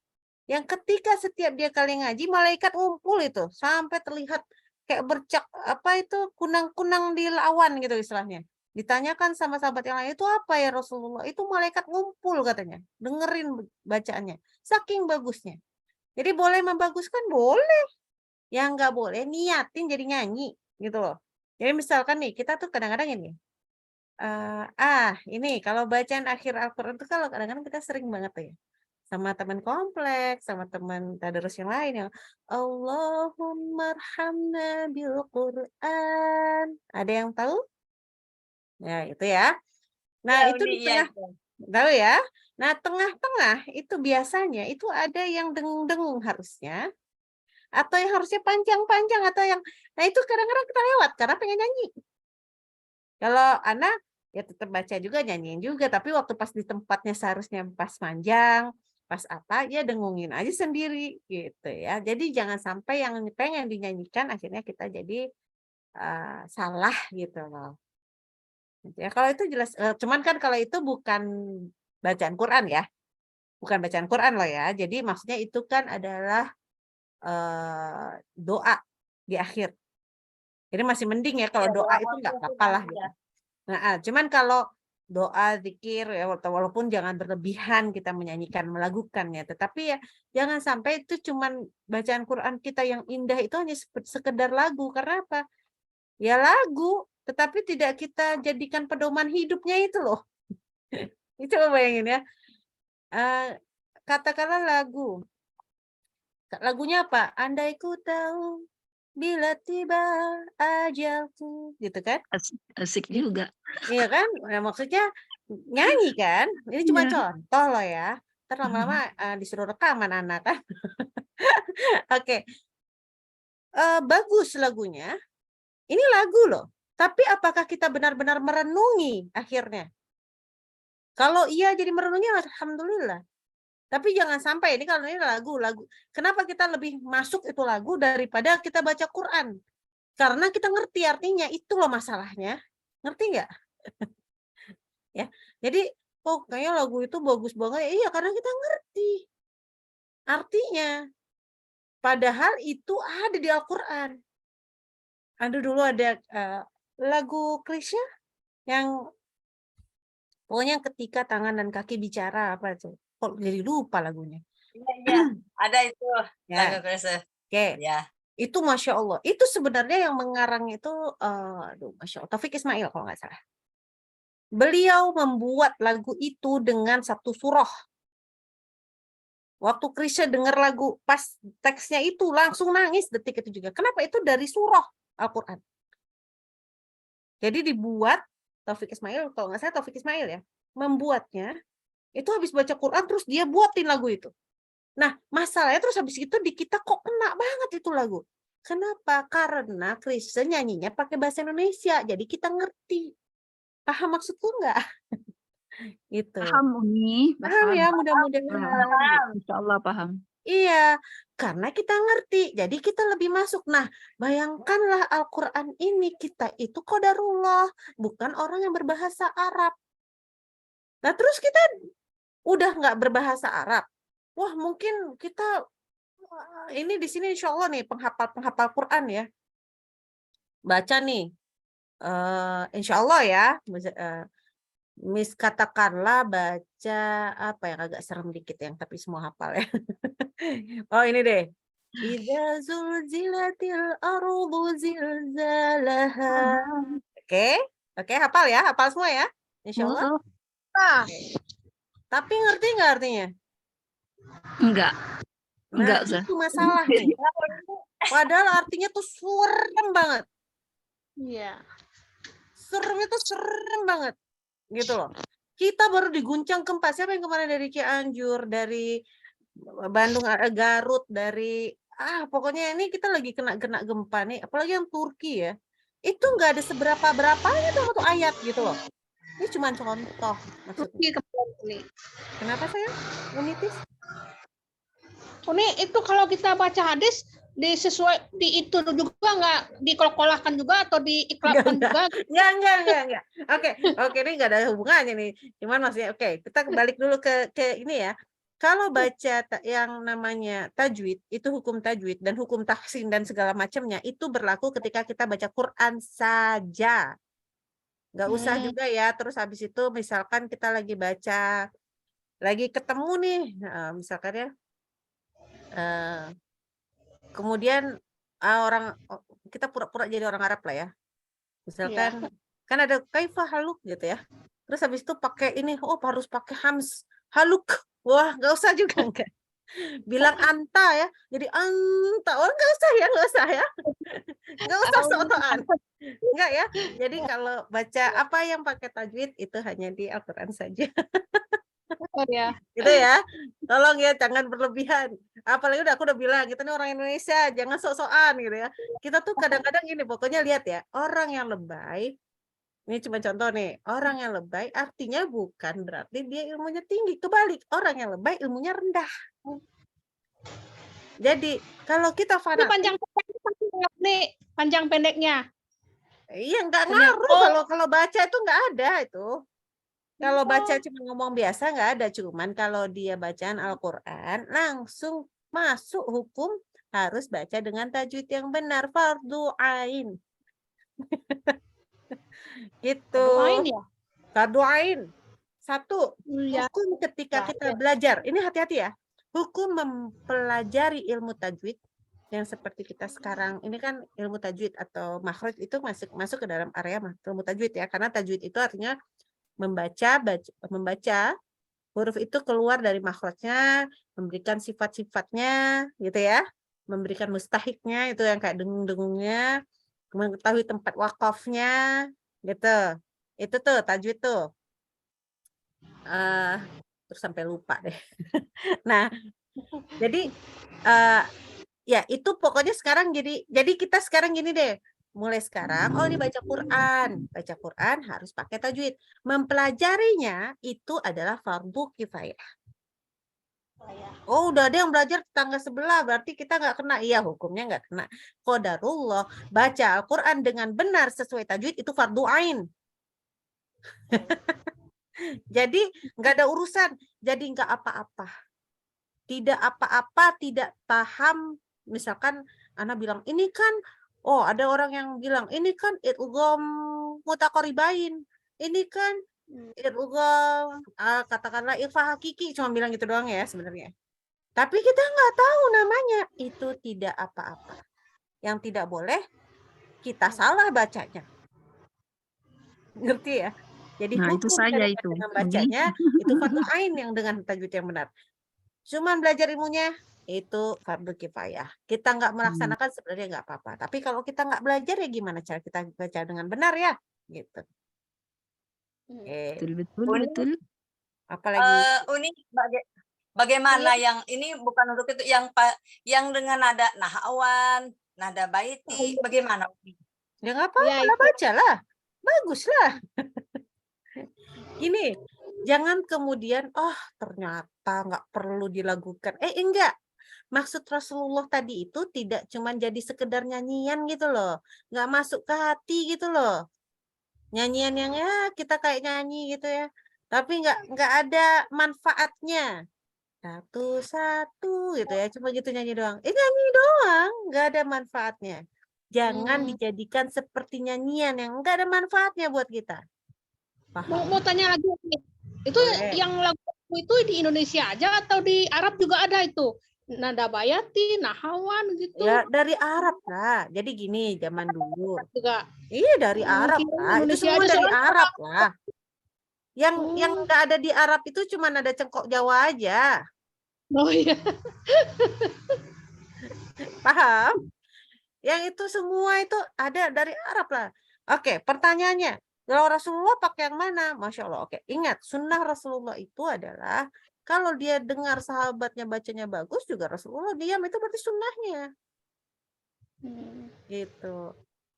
yang ketika setiap dia kali ngaji, malaikat ngumpul itu, sampai terlihat kayak bercak, kunang-kunang di awan gitu istilahnya. Ditanyakan sama sahabat yang lain, itu apa ya Rasulullah? Itu malaikat ngumpul katanya, dengerin bacaannya. Saking bagusnya. Jadi boleh membaguskan? Boleh. Yang nggak boleh, niatin jadi nyanyi gitu loh. Jadi misalkan nih, kita tuh kadang-kadang ini, ini kalau bacaan akhir Al-Quran itu kalau kadang-kadang kita sering banget tuh ya, sama teman kompleks, sama teman tadarus yang lain yang Allahumma arhamna bil Quran. Ada yang tahu? Ya, itu ya. Nah, itu di tengah, tahu ya. Nah, tengah-tengah itu biasanya itu ada yang dengung-dengung harusnya, atau yang harusnya panjang-panjang, atau yang, nah itu kadang-kadang kita lewat karena pengen nyanyi. Kalau anak ya tetap baca juga, nyanyiin juga, tapi waktu pas di tempatnya seharusnya pas panjang, pas apa ya dengungin aja sendiri gitu ya. Jadi jangan sampai yang pengen dinyanyikan akhirnya kita jadi salah gitu loh. Ya kalau itu jelas, cuman kan kalau itu bukan bacaan Quran ya, bukan bacaan Quran loh ya. Jadi maksudnya itu kan adalah doa di akhir. Jadi masih mending ya kalau doa itu nggak apa-apa lah gitu. Nah, cuman kalau doa, zikir ya walaupun jangan berlebihan kita menyanyikan, melakukannya, tetapi ya jangan sampai itu cuman bacaan Quran kita yang indah itu hanya sekedar lagu. Karena apa? Ya lagu, tetapi tidak kita jadikan pedoman hidupnya itu loh. Itu bayangin ya. Katakanlah lagu. Lagunya apa? Andai ku tahu bila tiba ajalku, gitu kan? Asik juga. Iya kan? Nah, maksudnya nyanyi kan? Ini cuma contoh loh ya. Ntar lama-lama disuruh rekaman anak kan? Oke. Bagus lagunya. Ini lagu loh. Tapi apakah kita benar-benar merenungi akhirnya? Kalau iya jadi merenungi, alhamdulillah. Tapi jangan sampai ini kalau ini lagu. Kenapa kita lebih masuk itu lagu daripada kita baca Quran? Karena kita ngerti artinya, itu loh masalahnya. Ngerti nggak? Ya. Jadi, kayaknya lagu itu bagus banget. Iya, karena kita ngerti artinya. Padahal itu ada di Al-Quran. Dulu ada lagu Krisya yang pokoknya ketika tangan dan kaki bicara apa itu? Kok jadi lupa lagunya? Iya, ada itu. Ya. Oke. Ya. Itu Masya Allah. Itu sebenarnya yang mengarang itu, Masya Allah, Taufik Ismail kalau nggak salah. Beliau membuat lagu itu dengan satu surah. Waktu Krisya dengar lagu, pas teksnya itu langsung nangis detik itu juga. Kenapa? Itu dari surah Al-Quran. Jadi dibuat, Taufik Ismail, kalau nggak salah Taufik Ismail ya, membuatnya, itu habis baca Quran terus dia buatin lagu itu. Nah, masalahnya terus habis itu di kita kok kena banget itu lagu. Kenapa? Karena Kristen nyanyinya pakai bahasa Indonesia. Jadi kita ngerti. Paham maksudku enggak? Itu. Paham, Uni. Paham ya, mudah-mudahan. Insya Allah paham. Iya, karena kita ngerti. Jadi kita lebih masuk. Nah, bayangkanlah Al-Quran ini kita itu qadarullah. Bukan orang yang berbahasa Arab. Nah, terus kita udah nggak berbahasa Arab. Wah, mungkin kita ini di sini insya Allah nih penghafal Quran ya. Baca nih. Insya Allah ya. Katakanlah baca apa yang agak serem dikit yang tapi semua hafal ya. Oh, ini deh. Idza zulzilatil ardu zilzalaha. Oke, hafal ya, hafal semua ya. Insya Allah. Tapi ngerti nggak artinya? Enggak, Nah, Ustaz. itu masalahnya. Padahal artinya tuh serem banget. Iya. Seremnya tuh serem banget. Gitu loh. Kita baru diguncang gempa. Siapa yang kemarin dari Cianjur, dari Bandung, Garut, dari pokoknya ini kita lagi kena gempa nih, apalagi yang Turki ya. Itu nggak ada seberapa-berapanya tuh ayat gitu loh. Ini cuma contoh maksudnya. Kenapa sayang? Unitis? Uni itu kalau kita baca hadis disesuai di itu juga nggak dikolak-kolahkan juga atau diiklankan juga? Enggak. Oke, ini nggak ada hubungannya nih. Cuman maksudnya kita balik dulu ke ini ya. Kalau baca yang namanya tajwid, itu hukum tajwid dan hukum tahsin dan segala macamnya itu berlaku ketika kita baca Quran saja. Nggak usah juga ya. Terus habis itu misalkan kita lagi baca, lagi ketemu nih, misalkan ya, kemudian kita pura-pura jadi orang Arab lah ya. Misalkan kan ada kaifah haluk gitu ya. Terus habis itu pakai ini, harus pakai hams haluk. Wah, nggak usah juga enggak. Bilang anta ya. Jadi anta. Nggak usah ya. Nggak usah sok-sokan. Enggak ya. Jadi kalau baca apa yang pakai tajwid itu hanya di Al-Qur'an saja. Gitu ya. Tolong ya, jangan berlebihan. Apalagi aku udah bilang, kita nih orang Indonesia, jangan sok-sokan gitu ya. Kita tuh kadang-kadang gini, pokoknya lihat ya, orang yang lebay, ini cuma contoh nih, orang yang lebay artinya bukan berarti dia ilmunya tinggi. Kebalik, orang yang lebay ilmunya rendah. Jadi kalau kita fanatik, panjang pendeknya. Iya, nggak ngaruh. Kalau baca itu nggak ada itu. Kalau baca cuma ngomong biasa nggak ada. Cuman kalau dia bacaan Al-Quran langsung masuk hukum harus baca dengan tajwid yang benar. Fardu ain. Gitu. Fardu ain. Satu, hukum ketika kita belajar. Ini hati-hati ya. Hukum mempelajari ilmu tajwid yang seperti kita sekarang. Ini kan ilmu tajwid atau makhraj itu masuk ke dalam area ilmu tajwid ya. Karena tajwid itu artinya membaca huruf itu keluar dari makhrajnya, memberikan sifat-sifatnya gitu ya, memberikan mustahiknya itu yang kayak dengung-dengungnya, mengetahui tempat wakafnya gitu. Itu tuh tajwid tuh. Terus sampai lupa deh. Nah, jadi ya itu pokoknya sekarang jadi kita sekarang gini deh. Mulai sekarang, ini baca Quran harus pakai tajwid. Mempelajarinya itu adalah fardu kifayah. Udah ada yang belajar tetangga sebelah, berarti kita nggak kena. Iya, hukumnya nggak kena. Qadarullah, baca Al-Quran dengan benar sesuai tajwid itu fardu ain. Jadi nggak ada urusan, jadi nggak apa-apa. Tidak apa-apa, tidak paham. Misalkan Ana bilang, ini kan ada orang yang bilang, ini kan idgham mutaqaribain. Ini kan idgham katakanlah ikhfa hakiki, cuma bilang gitu doang ya sebenarnya. Tapi kita nggak tahu namanya. Itu tidak apa-apa. Yang tidak boleh kita salah bacanya. Ngerti ya? Jadi Nah, itu saja itu. Dengan bacanya itu fardu ain yang dengan tajwid yang benar. Cuman belajar ilmunya itu fardu kifayah. Kita nggak melaksanakan sebenarnya nggak apa-apa. Tapi kalau kita nggak belajar ya gimana cara kita baca dengan benar ya? Gitu. Betul. Apalagi Uni bagaimana yang ini bukan untuk itu yang dengan nada nahwan, nada baiti, bagaimana? Ya nggak apa-apa, baca lah. Bagus lah. Gini, jangan kemudian ternyata nggak perlu dilakukan. Enggak. Maksud Rasulullah tadi itu tidak cuma jadi sekedar nyanyian gitu loh. Nggak masuk ke hati gitu loh. Nyanyian yang kita kayak nyanyi gitu ya. Tapi nggak ada manfaatnya. Satu-satu gitu ya. Cuma gitu nyanyi doang. Nyanyi doang. Nggak ada manfaatnya. Jangan dijadikan seperti nyanyian yang nggak ada manfaatnya buat kita. Mau tanya lagi. Itu yang lagu itu di Indonesia aja atau di Arab juga ada itu? Nada bayati, nahawan gitu. Ya dari Arab lah. Jadi gini zaman dulu. Juga. Iya dari Arab lah. Itu semua dari Arab lah. Yang nggak ada di Arab itu cuma nada cengkok Jawa aja. Oh iya. Paham? Yang itu semua itu ada dari Arab lah. Oke, pertanyaannya, kalau Rasulullah pakai yang mana? Masya Allah. Oke, ingat, sunnah Rasulullah itu adalah kalau dia dengar sahabatnya bacanya bagus, juga Rasulullah diam, itu berarti sunnahnya. Gitu.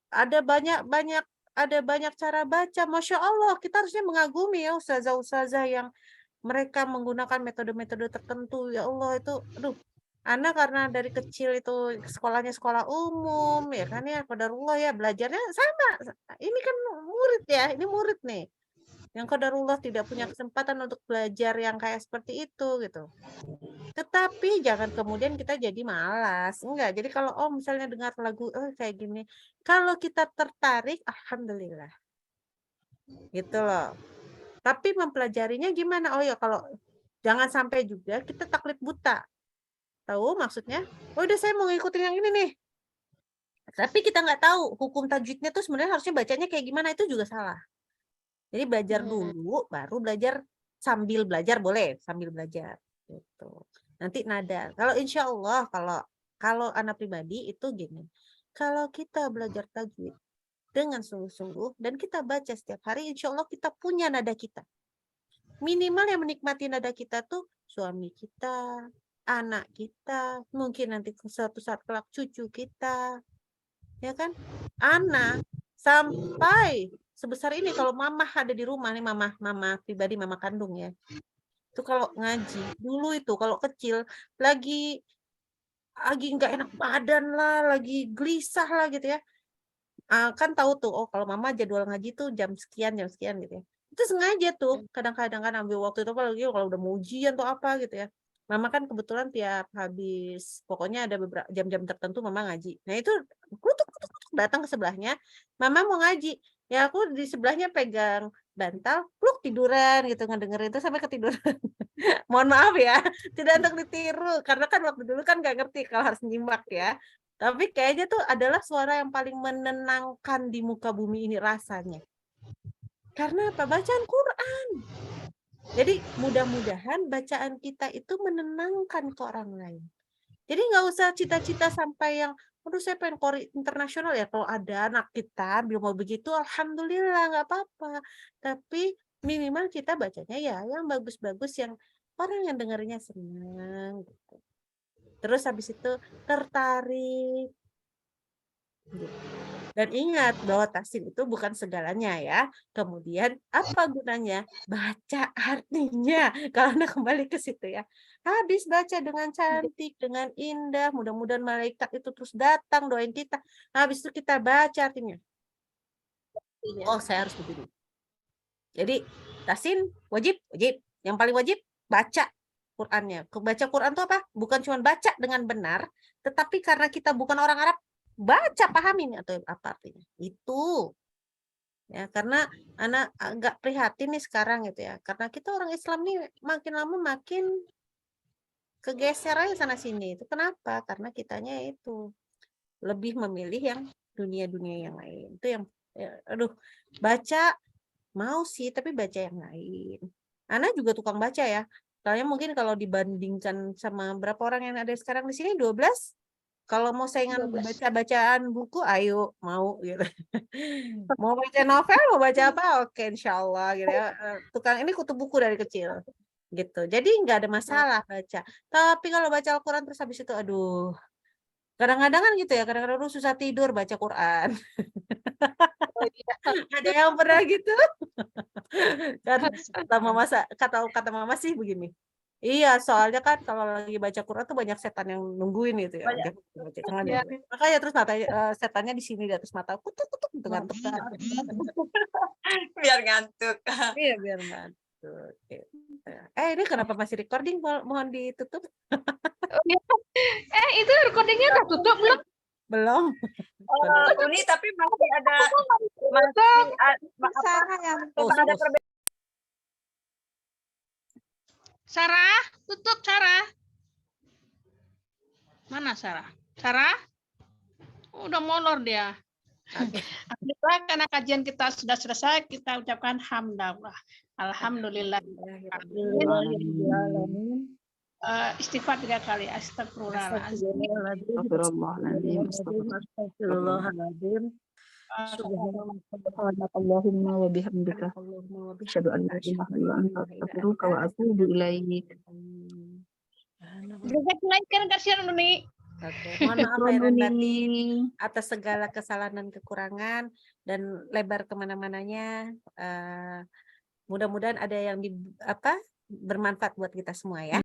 Ada banyak cara baca. Masya Allah, kita harusnya mengagumi ya ustazah-ustazah yang mereka menggunakan metode-metode tertentu. Ya Allah, itu, aduh, Ana karena dari kecil itu sekolahnya sekolah umum, ya kan ya, qadarullah ya, belajarnya sama. Ini kan murid ya, ini murid nih. Yang qadarullah tidak punya kesempatan untuk belajar yang kayak seperti itu gitu. Tetapi jangan kemudian kita jadi malas. Enggak, jadi kalau misalnya dengar lagu kayak gini, kalau kita tertarik, alhamdulillah. Gitu loh. Tapi mempelajarinya gimana? Oh ya, kalau jangan sampai juga kita taklid buta. Tahu maksudnya? Oh udah saya mau ngikutin yang ini nih. Tapi kita nggak tahu hukum tajwidnya tuh sebenarnya harusnya bacanya kayak gimana, itu juga salah. Jadi belajar dulu, baru belajar sambil belajar boleh, sambil belajar. Gitu. Nanti nada. Kalau insya Allah, kalau anak pribadi itu gini. Kalau kita belajar tajwid dengan sungguh-sungguh dan kita baca setiap hari, insya Allah kita punya nada kita. Minimal yang menikmati nada kita tuh suami kita, anak kita, mungkin nanti suatu saat kelak cucu kita, ya kan? Anak sampai sebesar ini kalau mama ada di rumah nih, mama pribadi, mama kandung ya, itu kalau ngaji dulu itu kalau kecil lagi nggak enak badan lah, lagi gelisah lah gitu ya, kan tahu tuh, oh kalau mama jadwal ngaji tuh jam sekian gitu ya. Itu sengaja tuh kadang-kadang kan ambil waktu itu apalagi kalau udah mau ujian atau apa gitu ya. Mama kan kebetulan tiap habis, pokoknya ada beberapa jam-jam tertentu mama ngaji. Nah itu kutuk datang ke sebelahnya, mama mau ngaji. Ya aku di sebelahnya pegang bantal, pluk tiduran gitu ngedengerin itu sampai ketiduran. Mohon maaf ya, tidak untuk ditiru karena kan waktu dulu kan nggak ngerti kalau harus nyimak ya. Tapi kayaknya tuh adalah suara yang paling menenangkan di muka bumi ini rasanya. Karena apa? Bacaan Quran. Jadi mudah-mudahan bacaan kita itu menenangkan ke orang lain. Jadi nggak usah cita-cita sampai yang, aduh saya pengen Qori internasional ya. Kalau ada anak kita belum mau begitu, alhamdulillah nggak apa-apa. Tapi minimal kita bacanya ya yang bagus-bagus, yang orang yang dengarnya senang. Gitu. Terus habis itu tertarik. Gitu. Dan ingat bahwa tahsin itu bukan segalanya ya. Kemudian apa gunanya? Baca artinya. Kalau Anda kembali ke situ ya. Habis baca dengan cantik, dengan indah. Mudah-mudahan malaikat itu terus datang doain kita. Habis itu kita baca artinya. Oh saya harus begini. Jadi tahsin wajib. Yang paling wajib baca Qurannya. Baca Quran itu apa? Bukan cuma baca dengan benar. Tetapi karena kita bukan orang Arab, baca pahamin atau apa artinya itu ya, karena anak agak prihatin nih sekarang gitu ya, karena kita orang Islam nih makin lama makin kegeser aja sana sini. Itu kenapa? Karena kitanya itu lebih memilih yang dunia-dunia yang lain. Itu yang aduh, baca mau sih tapi baca yang lain. Ana juga tukang baca ya, soalnya mungkin kalau dibandingkan sama berapa orang yang ada sekarang di sini 12. Kalau mau saingan baca-bacaan buku, ayo mau gitu. Mau baca novel, mau baca apa? Oke, insya Allah gitu ya. Tukang ini kutu buku dari kecil gitu. Jadi nggak ada masalah baca. Tapi kalau baca Al-Quran terus habis itu, aduh. Kadang-kadang kan gitu ya. Kadang-kadang susah tidur baca Quran. Ada yang pernah gitu? Kata mama sih begini. Iya, soalnya kan kalau lagi baca Quran tuh banyak setan yang nungguin gitu ya. Jangan ya. Makanya terus setannya di sini di atas mata, kutuk gitu ngantuk. Biar ngantuk. Iya, biar ngantuk. Ini kenapa masih recording? Mohon ditutup. Itu recordingnya udah tutup belum? Belum. Uni tapi masih ada perbedaan. Sarah, tutup Sarah. Mana Sarah? Sarah? Udah molor dia. Alhamdulillah karena kajian kita sudah selesai, kita ucapkan hamdallah. Alhamdulillah. istighfar 3 kali. Astagfirullahaladzim. Astagfirullahaladzim. Astagfirullahaladzim. Subhanallahumma wa bihamdika. Asyhadu an la ilaha illa anta astaghfiruka wa atubu ilaik. Jazakallahu kasihan Uni. Oke, mohon maaf lahir dan batin atas segala kesalahan dan kekurangan dan lebar kemana-mananya. Mudah-mudahan ada yang bermanfaat buat kita semua ya.